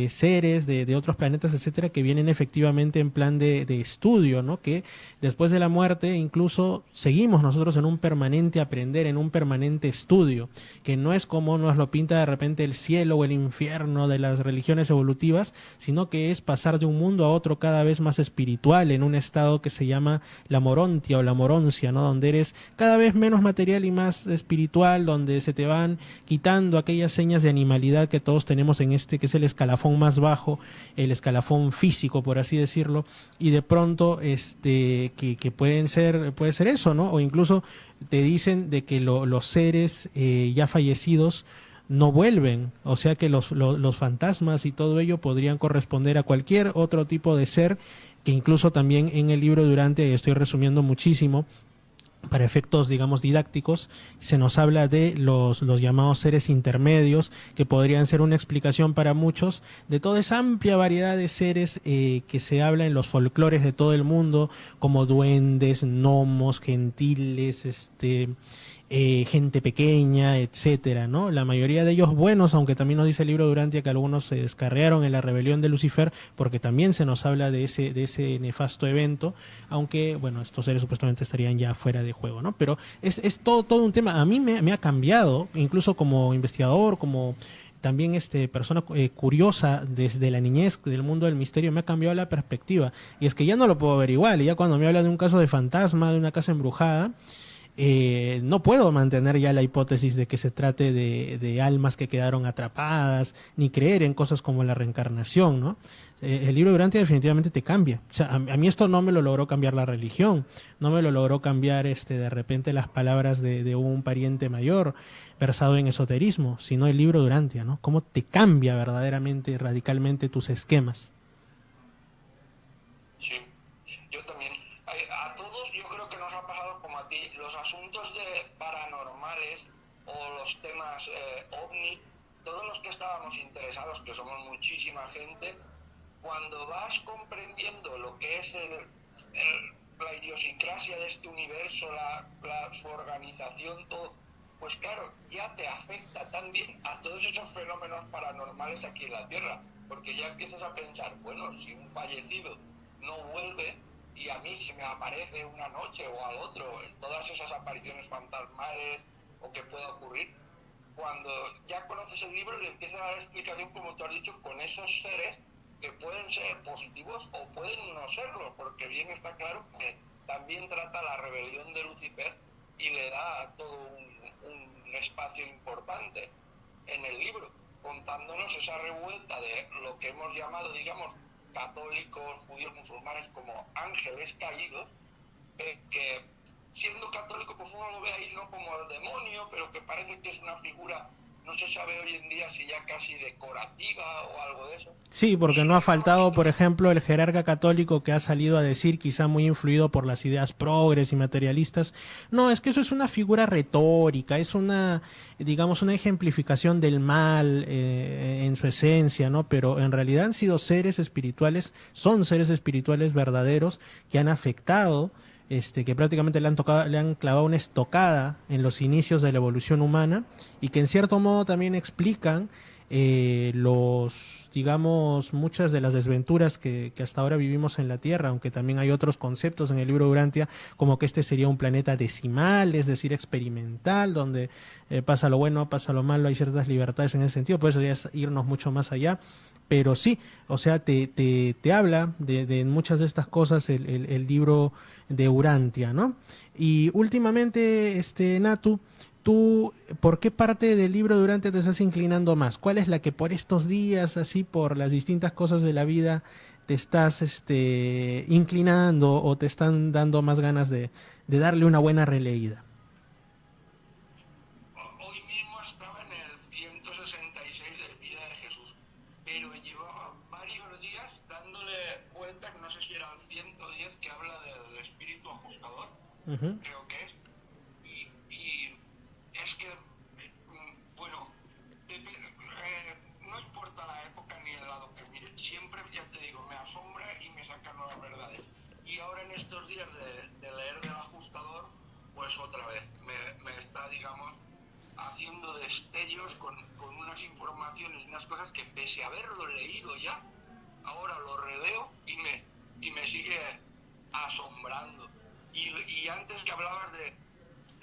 seres de otros planetas, etcétera, que vienen efectivamente en plan de estudio, ¿no? Que después de la muerte incluso seguimos nosotros en un permanente aprender, en un permanente estudio, que no es como nos lo pinta de repente el cielo o el infierno de las religiones evolutivas, sino que es pasar de un mundo a otro cada vez más espiritual, en un estado que se llama la morontia o la moroncia, ¿no? Donde eres cada vez menos material y más espiritual, donde se te van quitando aquellas señas de animalidad que todos tenemos en que es el escalafón más bajo, el escalafón físico, por así decirlo, y de pronto que puede ser eso, ¿no? O incluso te dicen de que los seres ya fallecidos no vuelven, o sea que los fantasmas y todo ello podrían corresponder a cualquier otro tipo de ser, que incluso también en el libro Durante, estoy resumiendo muchísimo, para efectos, digamos, didácticos, se nos habla de los llamados seres intermedios, que podrían ser una explicación para muchos de toda esa amplia variedad de seres que se habla en los folclores de todo el mundo, como duendes, gnomos, gentiles, gente pequeña, etcétera, ¿no? La mayoría de ellos buenos, aunque también nos dice el libro Durantia que algunos se descarriaron en la rebelión de Lucifer, porque también se nos habla de ese nefasto evento, aunque, bueno, estos seres supuestamente estarían ya fuera de juego, ¿no? Pero es todo un tema. A mí me ha cambiado, incluso como investigador, como también persona curiosa desde la niñez del mundo del misterio, me ha cambiado la perspectiva. Y es que ya no lo puedo ver igual, y ya cuando me habla de un caso de fantasma, de una casa embrujada, no puedo mantener ya la hipótesis de que se trate de almas que quedaron atrapadas, ni creer en cosas como la reencarnación, ¿no? El libro de Urantia definitivamente te cambia. O sea, a mí esto no me lo logró cambiar la religión, no me lo logró cambiar de repente las palabras de un pariente mayor versado en esoterismo, sino el libro de Urantia, ¿no? Cómo te cambia verdaderamente, radicalmente tus esquemas. Sí, yo también. A todos yo creo que nos ha pasado como a ti, los asuntos de paranormales o los temas ovni, todos los que estábamos interesados, que somos muchísima gente, cuando vas comprendiendo lo que es la idiosincrasia de este universo, su organización, todo, pues claro, ya te afecta también a todos esos fenómenos paranormales aquí en la Tierra, porque ya empiezas a pensar, bueno, si un fallecido no vuelve y a mí se me aparece una noche o al otro, todas esas apariciones fantasmales o que pueda ocurrir, cuando ya conoces el libro le empiezas a dar explicación, como tú has dicho, con esos seres que pueden ser positivos o pueden no serlo, porque bien está claro que también trata la rebelión de Lucifer y le da todo un espacio importante en el libro, contándonos esa revuelta de lo que hemos llamado, digamos, católicos, judíos, musulmanes como ángeles caídos, que siendo católico pues uno lo ve ahí no como el demonio, pero que parece que es una figura no se sabe hoy en día si ya casi decorativa o algo de eso. Sí, porque no ha faltado, por ejemplo, el jerarca católico que ha salido a decir, quizá muy influido por las ideas progres y materialistas, no, es que eso es una figura retórica, es una, digamos, una ejemplificación del mal en su esencia, ¿no? Pero en realidad han sido seres espirituales, son seres espirituales verdaderos que han afectado, que prácticamente le han clavado una estocada en los inicios de la evolución humana y que en cierto modo también explican digamos, muchas de las desventuras que hasta ahora vivimos en la Tierra, aunque también hay otros conceptos en el libro de Urantia, como que este sería un planeta decimal, es decir, experimental, donde pasa lo bueno, pasa lo malo, hay ciertas libertades en ese sentido, por eso ya es irnos mucho más allá. Pero sí, o sea, te habla de muchas de estas cosas el libro de Urantia, ¿no? Y últimamente, Natu, ¿tú por qué parte del libro de Urantia te estás inclinando más? ¿Cuál es la que por estos días, así por las distintas cosas de la vida, te estás inclinando o te están dando más ganas de darle una buena releída? Hoy mismo estaba en el 166 de Vida de Jesús, pero llevaba varios días dándole vueltas, no sé si era el 110 que habla del espíritu ajustador, creo que es, y es que, bueno, no importa la época ni el lado que mire, siempre, ya te digo, me asombra y me saca nuevas verdades. Y ahora en estos días de leer del ajustador, pues otra vez me está, digamos, haciendo destellos con unas informaciones y unas cosas que pese a haberlo leído ya, ahora lo releo y me sigue asombrando. Y antes que hablabas de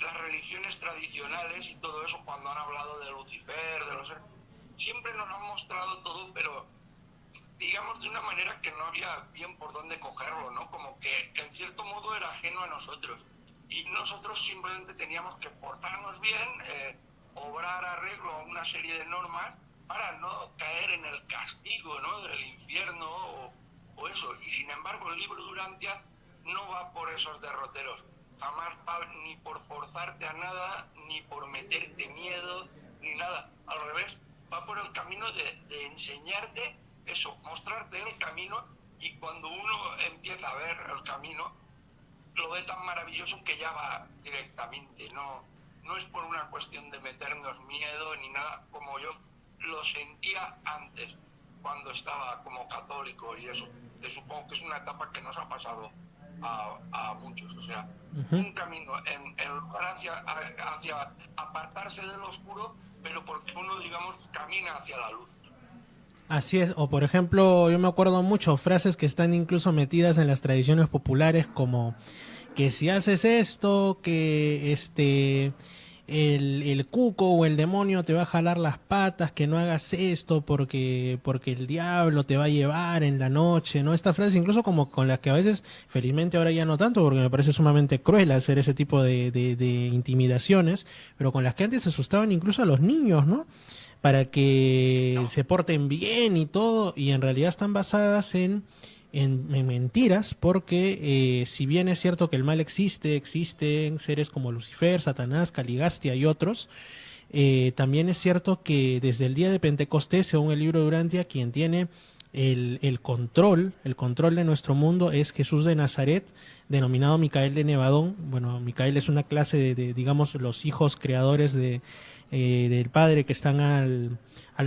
las religiones tradicionales y todo eso, cuando han hablado de Lucifer, de los... Siempre nos han mostrado todo, pero digamos de una manera que no había bien por dónde cogerlo, ¿no? Como que en cierto modo era ajeno a nosotros. Y nosotros simplemente teníamos que portarnos bien, obrar arreglo a una serie de normas para no caer en el castigo, ¿no? Del infierno o eso. Y sin embargo el libro de Urantia no va por esos derroteros. Jamás va ni por forzarte a nada, ni por meterte miedo, ni nada. Al revés, va por el camino de enseñarte eso, mostrarte el camino, y cuando uno empieza a ver el camino, lo ve tan maravilloso que ya va directamente. No es por una cuestión de meternos miedo ni nada, como yo lo sentía antes, cuando estaba como católico y eso. Yo supongo que es una etapa que nos ha pasado a muchos, o sea, un camino en lugar hacia apartarse del oscuro, pero porque uno, digamos, camina hacia la luz. Así es, o por ejemplo, yo me acuerdo mucho frases que están incluso metidas en las tradiciones populares, como que si haces esto, que el cuco o el demonio te va a jalar las patas, que no hagas esto porque el diablo te va a llevar en la noche, ¿no? Estas frases incluso como con las que a veces, felizmente ahora ya no tanto, porque me parece sumamente cruel hacer ese tipo de intimidaciones, pero con las que antes asustaban incluso a los niños, ¿no? Para que se porten bien y todo, y en realidad están basadas en mentiras, porque si bien es cierto que el mal existen seres como Lucifer, Satanás, Caligastia y otros, también es cierto que desde el día de Pentecostés, según el libro de Urantia, quien tiene el control de nuestro mundo es Jesús de Nazaret, denominado Micael de Nevadón. Bueno, Micael es una clase de digamos, los hijos creadores del Padre que están al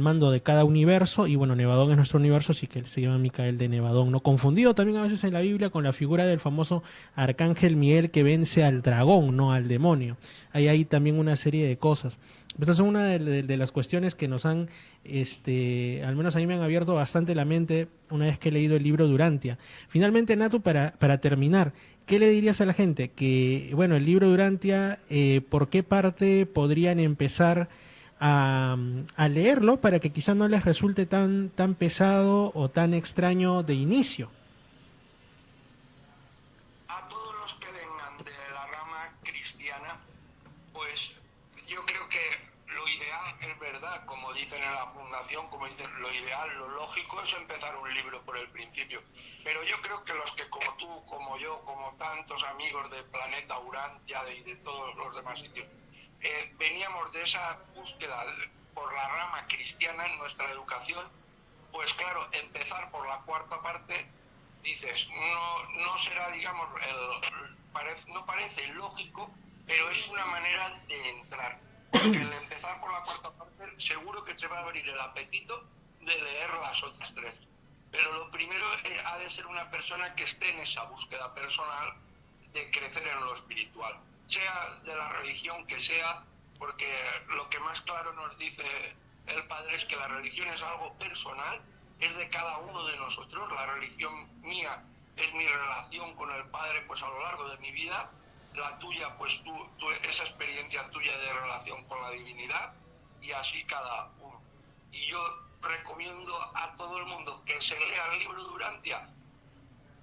mando de cada universo, y bueno, Nevadón es nuestro universo, así que él se llama Micael de Nevadón, ¿no? Confundido también a veces en la Biblia con la figura del famoso arcángel Miguel que vence al dragón, no al demonio. Hay también una serie de cosas. Estas son una de las cuestiones que nos han, al menos a mí me han abierto bastante la mente una vez que he leído el libro de Urantia. Finalmente, Natu, para terminar, ¿qué le dirías a la gente? Que, bueno, el libro de Urantia, ¿por qué parte podrían empezar a leerlo para que quizá no les resulte tan pesado o tan extraño de inicio? A todos los que vengan de la rama cristiana, pues yo creo que lo ideal es verdad, como dicen en la fundación, como dicen, lo ideal, lo lógico es empezar un libro por el principio. Pero yo creo que los que como tú, como yo, como tantos amigos de Planeta Urantia y de todos los demás sitios, veníamos de esa búsqueda por la rama cristiana en nuestra educación, pues claro, empezar por la cuarta parte, dices, no será, digamos, no parece lógico, pero es una manera de entrar. Porque el empezar por la cuarta parte seguro que te va a abrir el apetito de leer las otras tres. Pero lo primero ha de ser una persona que esté en esa búsqueda personal de crecer en lo espiritual, sea de la religión que sea, porque lo que más claro nos dice el Padre es que la religión es algo personal, es de cada uno de nosotros. La religión mía es mi relación con el Padre pues a lo largo de mi vida, la tuya pues tú esa experiencia tuya de relación con la divinidad, y así cada uno. Y yo recomiendo a todo el mundo que se lea el libro de Urantia,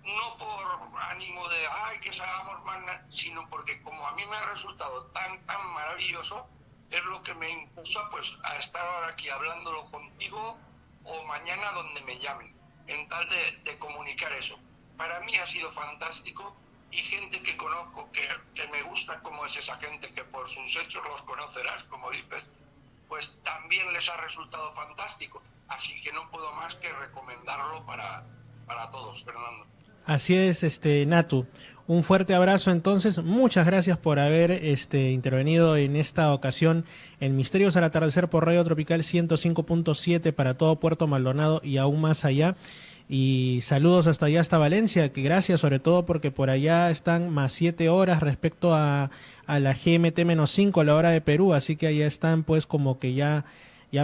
no por ánimo de que salgamos más, sino porque como a mí me ha resultado tan maravilloso, es lo que me impulsa pues a estar ahora aquí hablándolo contigo o mañana donde me llamen, en tal de comunicar eso. Para mí ha sido fantástico, y gente que conozco que me gusta como es esa gente, que por sus hechos los conocerás, como dices, pues también les ha resultado fantástico. Así que no puedo más que recomendarlo para todos, Fernando. Así es, Natu. Un fuerte abrazo entonces. Muchas gracias por haber intervenido en esta ocasión en Misterios al Atardecer por Radio Tropical 105.7 para todo Puerto Maldonado y aún más allá. Y saludos hasta allá, hasta Valencia, que gracias sobre todo porque por allá están más 7 horas respecto a la GMT-5, la hora de Perú, así que allá están pues como que ya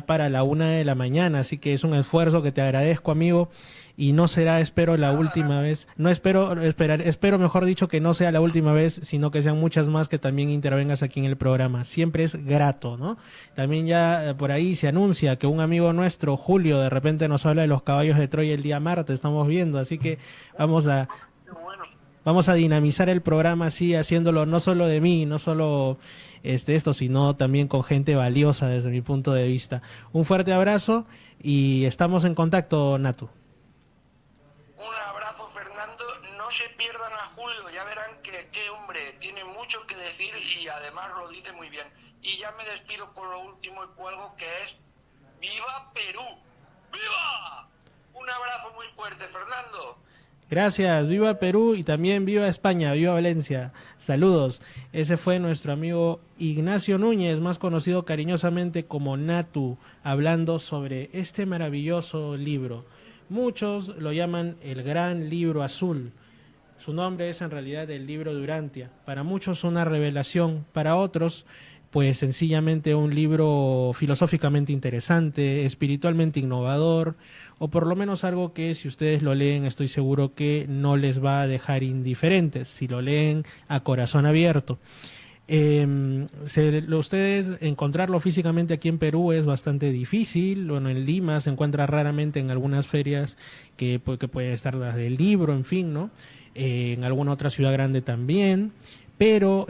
para la 1 de la mañana, así que es un esfuerzo que te agradezco, amigo, y no será, espero, la última vez, espero mejor dicho que no sea la última vez, sino que sean muchas más que también intervengas aquí en el programa, siempre es grato, ¿no? También ya por ahí se anuncia que un amigo nuestro, Julio, de repente nos habla de los caballos de Troya el día martes, estamos viendo, así que vamos a dinamizar el programa así, haciéndolo no solo de mí, no solo esto, sino también con gente valiosa desde mi punto de vista. Un fuerte abrazo y estamos en contacto, Natu. Un abrazo, Fernando. No se pierdan a Julio, ya verán que hombre, tiene mucho que decir y además lo dice muy bien. Y ya me despido con lo último y cuelgo, que es ¡Viva Perú! ¡Viva! Un abrazo muy fuerte, Fernando. Gracias, viva Perú y también viva España, viva Valencia. Saludos. Ese fue nuestro amigo Ignacio Núñez, más conocido cariñosamente como Natu, hablando sobre este maravilloso libro. Muchos lo llaman el Gran Libro Azul. Su nombre es en realidad el Libro de Urantia. Para muchos una revelación, para otros pues sencillamente un libro filosóficamente interesante, espiritualmente innovador, o por lo menos algo que si ustedes lo leen estoy seguro que no les va a dejar indiferentes, si lo leen a corazón abierto. Ustedes encontrarlo físicamente aquí en Perú es bastante difícil. Bueno, en Lima se encuentra raramente en algunas ferias que pueden estar las del libro, en fin, ¿no? En alguna otra ciudad grande también, pero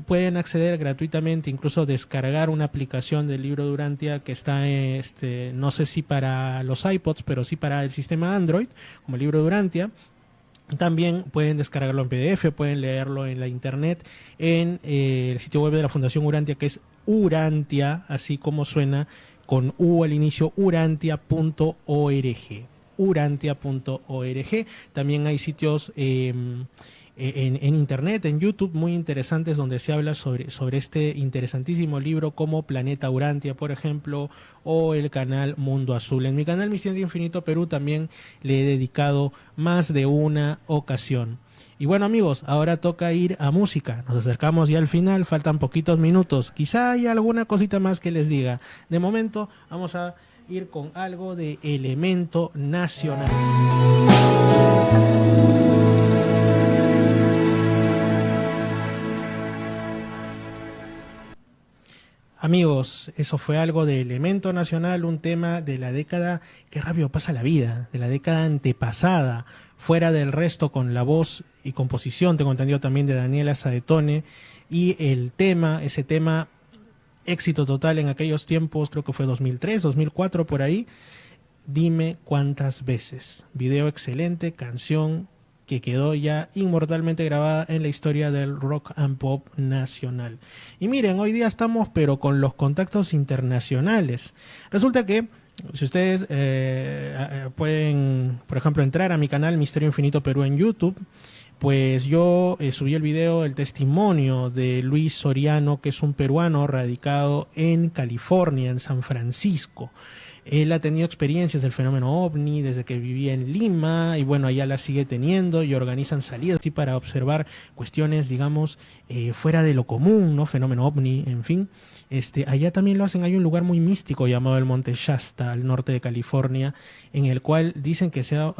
pueden acceder gratuitamente, incluso descargar una aplicación del Libro de Urantia que está no sé si para los iPods, pero sí para el sistema Android, como el Libro de Urantia. También pueden descargarlo en PDF, pueden leerlo en la internet, en el sitio web de la Fundación Urantia, que es Urantia, así como suena, con U al inicio, urantia.org. Urantia.org. También hay sitios en internet, en YouTube, muy interesantes, donde se habla sobre este interesantísimo libro, como Planeta Urantia, por ejemplo, o el canal Mundo Azul. En mi canal Misterio Infinito Perú también le he dedicado más de una ocasión. Y bueno, amigos, ahora toca ir a música. Nos acercamos ya al final, faltan poquitos minutos. Quizá haya alguna cosita más que les diga. De momento, vamos a ir con algo de Elemento Nacional. Amigos, eso fue algo de Elemento Nacional, un tema de la década, qué rápido pasa la vida, de la década antepasada, fuera del resto, con la voz y composición, tengo entendido también de Daniela Saetone, y el tema, ese tema, éxito total en aquellos tiempos, creo que fue 2003, 2004, por ahí, Dime Cuántas Veces. Video excelente, canción que quedó ya inmortalmente grabada en la historia del rock and pop nacional. Y miren, hoy día estamos pero con los contactos internacionales. Resulta que si ustedes pueden, por ejemplo, entrar a mi canal Misterio Infinito Perú en YouTube, pues yo subí el video, el testimonio de Luis Soriano, que es un peruano radicado en California, en San Francisco. Él ha tenido experiencias del fenómeno ovni desde que vivía en Lima y bueno, allá la sigue teniendo y organizan salidas así para observar cuestiones, digamos, fuera de lo común, ¿no? Fenómeno ovni, en fin. Allá también lo hacen, hay un lugar muy místico llamado el Monte Shasta, al norte de California, en el cual dicen que se ha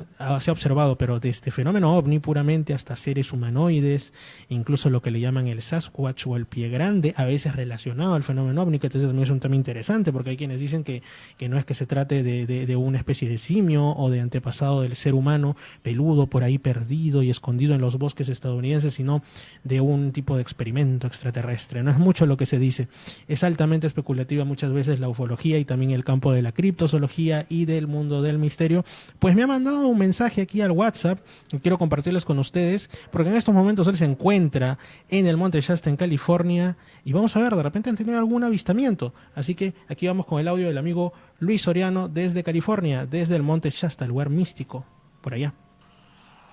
observado, pero desde fenómeno ovni puramente hasta seres humanoides, incluso lo que le llaman el Sasquatch o el pie grande, a veces relacionado al fenómeno ovni, que entonces también es un tema interesante, porque hay quienes dicen que no es que se trate de una especie de simio o de antepasado del ser humano peludo por ahí perdido y escondido en los bosques estadounidenses, sino de un tipo de experimento extraterrestre. No es mucho lo que se dice. Es altamente especulativa muchas veces la ufología y también el campo de la criptozoología y del mundo del misterio. Pues me ha mandado un mensaje aquí al WhatsApp que quiero compartirles con ustedes, porque en estos momentos él se encuentra en el Monte Shasta en California y vamos a ver, de repente han tenido algún avistamiento. Así que aquí vamos con el audio del amigo Luis Soriano desde California, desde el Monte Shasta, lugar místico, por allá.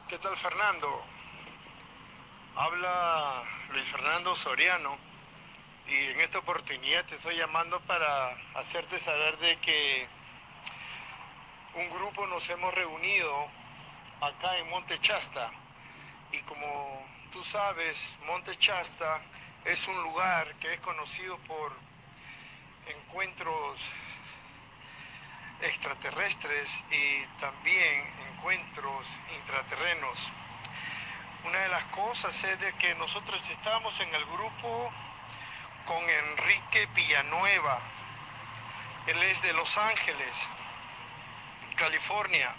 ¿Qué tal, Fernando? Habla Luis Fernando Soriano y en esta oportunidad te estoy llamando para hacerte saber de que un grupo nos hemos reunido acá en Monte Shasta y como tú sabes, Monte Shasta es un lugar que es conocido por encuentros extraterrestres y también encuentros intraterrenos. Una de las cosas es de que nosotros estábamos en el grupo con Enrique Villanueva. Él es de Los Ángeles, California.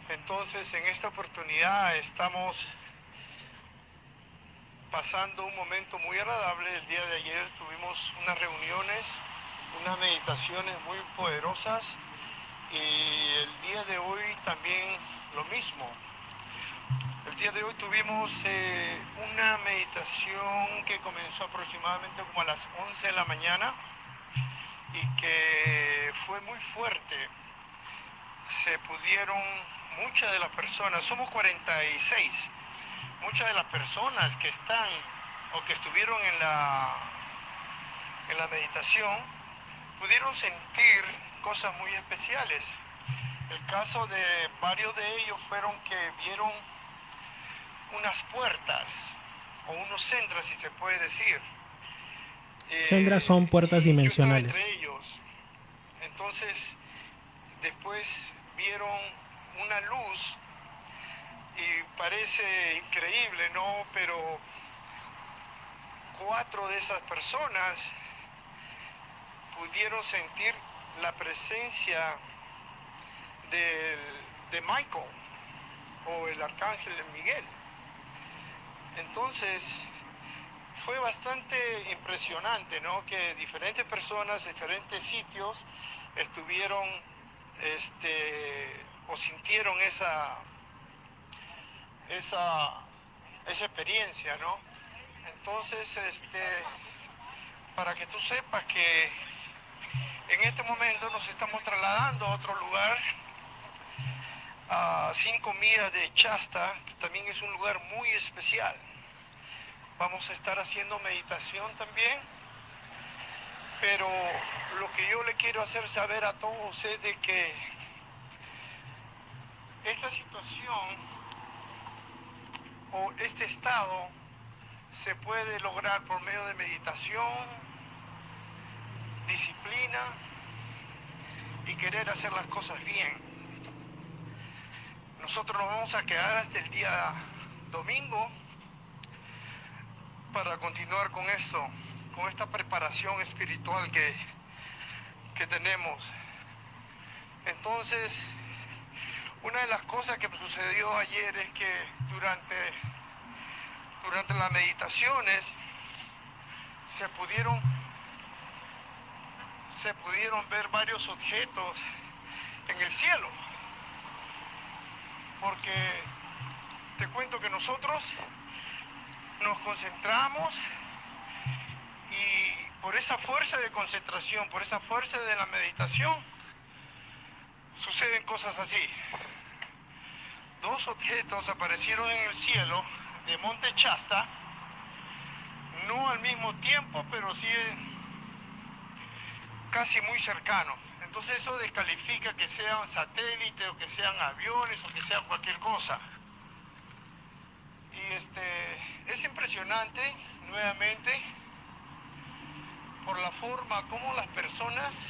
Entonces, en esta oportunidad estamos pasando un momento muy agradable. El día de ayer tuvimos unas reuniones, unas meditaciones muy poderosas y el día de hoy también lo mismo. El día de hoy tuvimos una meditación que comenzó aproximadamente como a las 11 de la mañana y que fue muy fuerte. Se pudieron, muchas de las personas, somos 46, muchas de las personas que están o que estuvieron en la meditación pudieron sentir cosas muy especiales. El caso de varios de ellos fueron que vieron unas puertas o unos sendras, si se puede decir. Sendras son puertas dimensionales. Yo estaba entre ellos. Entonces, después vieron una luz y parece increíble, ¿no? Pero 4 de esas personas pudieron sentir la presencia de Michael o el arcángel Miguel. Entonces fue bastante impresionante, ¿no? Que diferentes personas, diferentes sitios estuvieron o sintieron esa experiencia, ¿no? Entonces, para que tú sepas que en este momento nos estamos trasladando a otro lugar, a 5 millas de Shasta, que también es un lugar muy especial. Vamos a estar haciendo meditación también, pero lo que yo le quiero hacer saber a todos es de que esta situación o este estado se puede lograr por medio de meditación, disciplina y querer hacer las cosas bien. Nosotros nos vamos a quedar hasta el día domingo para continuar con esto, con esta preparación espiritual que tenemos. Entonces, una de las cosas que sucedió ayer es que durante las meditaciones se pudieron ver varios objetos en el cielo, porque te cuento que nosotros nos concentramos y por esa fuerza de concentración, por esa fuerza de la meditación, suceden cosas así. 2 objetos aparecieron en el cielo de Monte Shasta, no al mismo tiempo, pero sí casi muy cercanos. Entonces eso descalifica que sean satélites o que sean aviones o que sea cualquier cosa. Y es impresionante, nuevamente, por la forma como las personas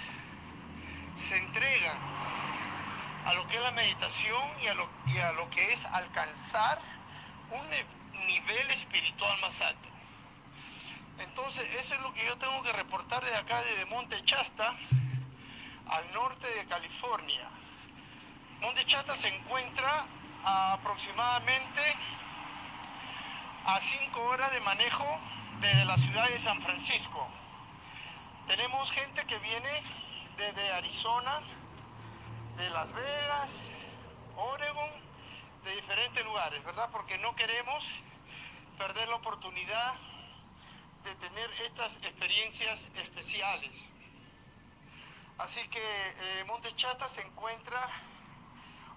se entregan a lo que es la meditación y a lo que es alcanzar un nivel espiritual más alto. Entonces, eso es lo que yo tengo que reportar de acá, desde Monte Shasta, al norte de California. Monte Shasta se encuentra aproximadamente a 5 horas de manejo desde la ciudad de San Francisco. Tenemos gente que viene desde Arizona, de Las Vegas, Oregon, de diferentes lugares, ¿verdad? Porque no queremos perder la oportunidad de tener estas experiencias especiales. Así que Monte Shasta se encuentra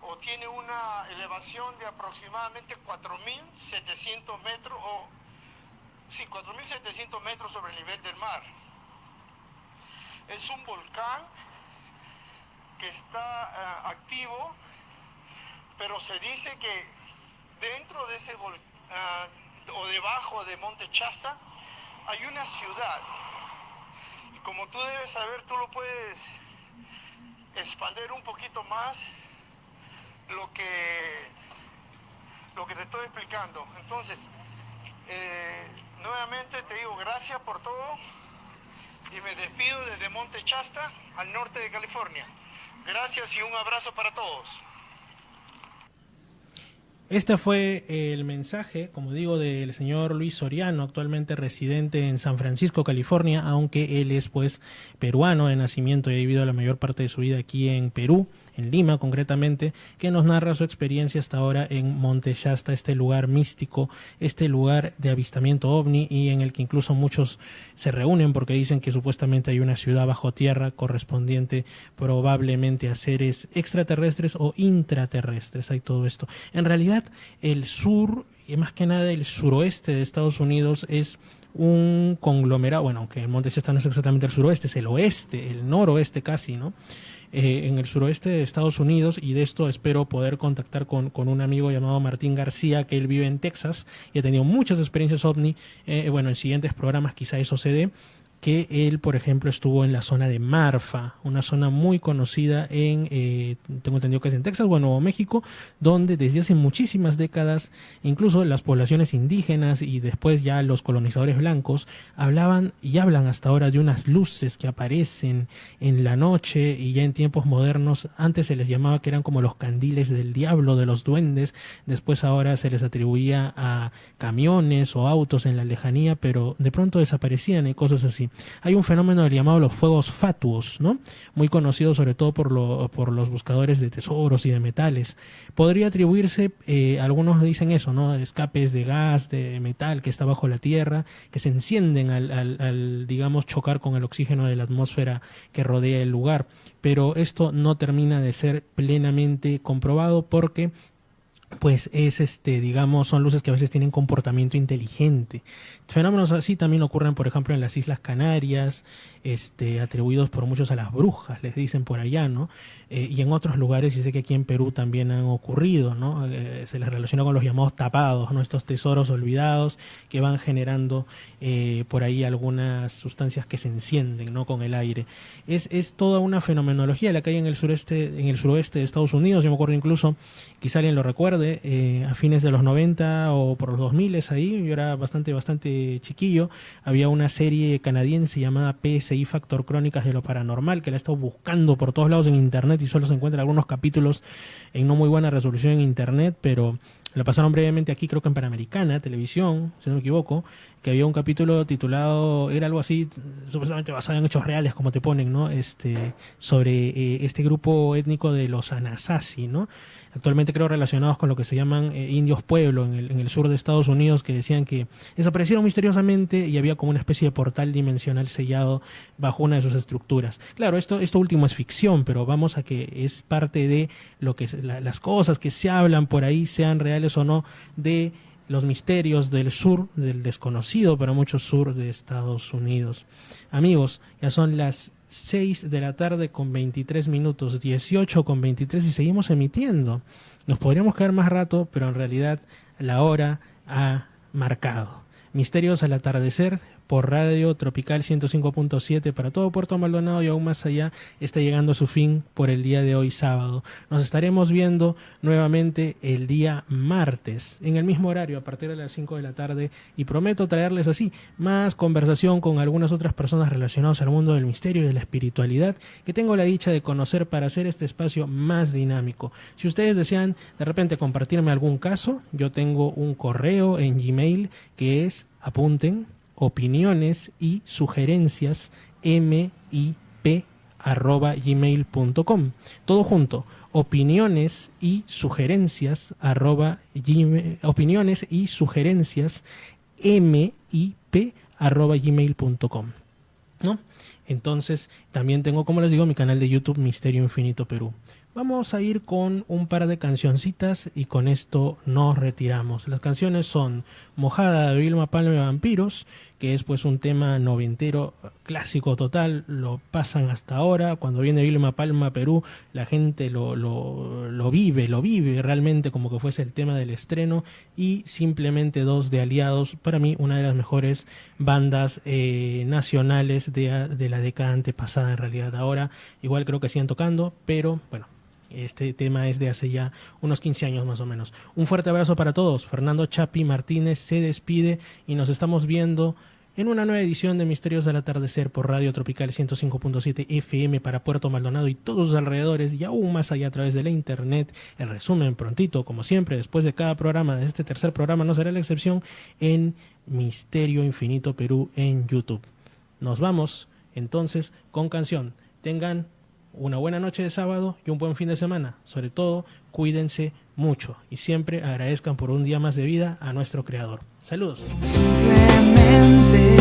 o tiene una elevación de aproximadamente 4.700 metros, 4.700 metros sobre el nivel del mar. Es un volcán que está activo, pero se dice que dentro de ese volcán o debajo de Monte Shasta hay una ciudad. Y como tú debes saber, tú lo puedes expandir un poquito más lo que te estoy explicando. Entonces, nuevamente te digo gracias por todo y me despido desde Monte Shasta, al norte de California. Gracias y un abrazo para todos. Este fue el mensaje, como digo, del señor Luis Soriano, actualmente residente en San Francisco, California, aunque él es pues peruano de nacimiento y ha vivido la mayor parte de su vida aquí en Perú, en Lima concretamente, que nos narra su experiencia hasta ahora en Monte Shasta, este lugar místico, este lugar de avistamiento ovni y en el que incluso muchos se reúnen porque dicen que supuestamente hay una ciudad bajo tierra correspondiente probablemente a seres extraterrestres o intraterrestres. Hay todo esto. En realidad, el sur, y más que nada el suroeste de Estados Unidos, es un conglomerado, bueno, aunque el Monte Shasta no es exactamente el suroeste, es el oeste, el noroeste casi, ¿no? En el suroeste de Estados Unidos, y de esto espero poder contactar con un amigo llamado Martín García, que él vive en Texas y ha tenido muchas experiencias ovni. En siguientes programas quizá eso se dé, que él, por ejemplo, estuvo en la zona de Marfa, una zona muy conocida tengo entendido que es en Texas o en Nuevo México, donde desde hace muchísimas décadas, incluso las poblaciones indígenas y después ya los colonizadores blancos hablaban y hablan hasta ahora de unas luces que aparecen en la noche, y ya en tiempos modernos, antes se les llamaba que eran como los candiles del diablo, de los duendes, después ahora se les atribuía a camiones o autos en la lejanía, pero de pronto desaparecían y cosas así. Hay un fenómeno llamado los fuegos fatuos, ¿no? Muy conocido sobre todo por los buscadores de tesoros y de metales. Podría atribuirse, algunos dicen eso, ¿no? Escapes de gas, de metal que está bajo la tierra, que se encienden al digamos, chocar con el oxígeno de la atmósfera que rodea el lugar. Pero esto no termina de ser plenamente comprobado porque pues es digamos, son luces que a veces tienen comportamiento inteligente. Fenómenos así también ocurren, por ejemplo, en las Islas Canarias, atribuidos por muchos a las brujas, les dicen por allá, ¿no? Y en otros lugares, y sé que aquí en Perú también han ocurrido, ¿no? Se les relaciona con los llamados tapados, ¿no? Estos tesoros olvidados que van generando por ahí algunas sustancias que se encienden, ¿no? Con el aire. Es toda una fenomenología la que hay en el suroeste de Estados Unidos. Yo me acuerdo incluso, quizá alguien lo recuerde, a fines de los 90 o por los 2000 ahí, yo era bastante chiquillo, había una serie canadiense llamada PSI Factor Crónicas de lo Paranormal, que la he estado buscando por todos lados en internet y solo se encuentran algunos capítulos en no muy buena resolución en internet, pero La pasaron brevemente aquí, creo que en Panamericana, televisión, si no me equivoco, que había un capítulo titulado, era algo así, supuestamente basado en hechos reales, como te ponen, ¿no? Sobre este grupo étnico de los Anasazi, ¿no? Actualmente creo relacionados con lo que se llaman indios pueblo en el sur de Estados Unidos, que decían que desaparecieron misteriosamente y había como una especie de portal dimensional sellado bajo una de sus estructuras. Claro, esto último es ficción, pero vamos a que es parte de lo que las cosas que se hablan por ahí, sean reales o no, de los misterios del sur, del desconocido para muchos sur de Estados Unidos. Amigos, ya son las 6 de la tarde con 23 minutos, 18 con 23 y seguimos emitiendo. Nos podríamos quedar más rato, pero en realidad la hora ha marcado. Misterios al atardecer por Radio Tropical 105.7 para todo Puerto Maldonado y aún más allá, está llegando a su fin por el día de hoy sábado. Nos estaremos viendo nuevamente el día martes en el mismo horario a partir de las 5 de la tarde y prometo traerles así más conversación con algunas otras personas relacionadas al mundo del misterio y de la espiritualidad que tengo la dicha de conocer para hacer este espacio más dinámico. Si ustedes desean de repente compartirme algún caso, yo tengo un correo en Gmail que es, apunten, opiniones y sugerencias mip@gmail.com. Todo junto, opiniones y sugerencias mip@gmail.com, ¿no? Entonces, también tengo, como les digo, mi canal de YouTube Misterio Infinito Perú. Vamos a ir con un par de cancioncitas y con esto nos retiramos. Las canciones son Mojada de Vilma Palma y Vampiros, que es pues un tema noventero clásico total, lo pasan hasta ahora. Cuando viene Vilma Palma a Perú, la gente lo vive realmente como que fuese el tema del estreno. Y Simplemente Dos de Aliados, para mí una de las mejores bandas nacionales de la década antepasada en realidad. Ahora igual creo que siguen tocando, pero bueno, este tema es de hace ya unos 15 años más o menos. Un fuerte abrazo para todos. Fernando Chapi Martínez se despide y nos estamos viendo en una nueva edición de Misterios al Atardecer por Radio Tropical 105.7 FM para Puerto Maldonado y todos sus alrededores y aún más allá a través de la internet. El resumen prontito, como siempre, después de cada programa, de este tercer programa no será la excepción, en Misterio Infinito Perú en YouTube. Nos vamos entonces con canción. Tengan una buena noche de sábado y un buen fin de semana. Sobre todo, cuídense mucho y siempre agradezcan por un día más de vida a nuestro Creador. Saludos. Simplemente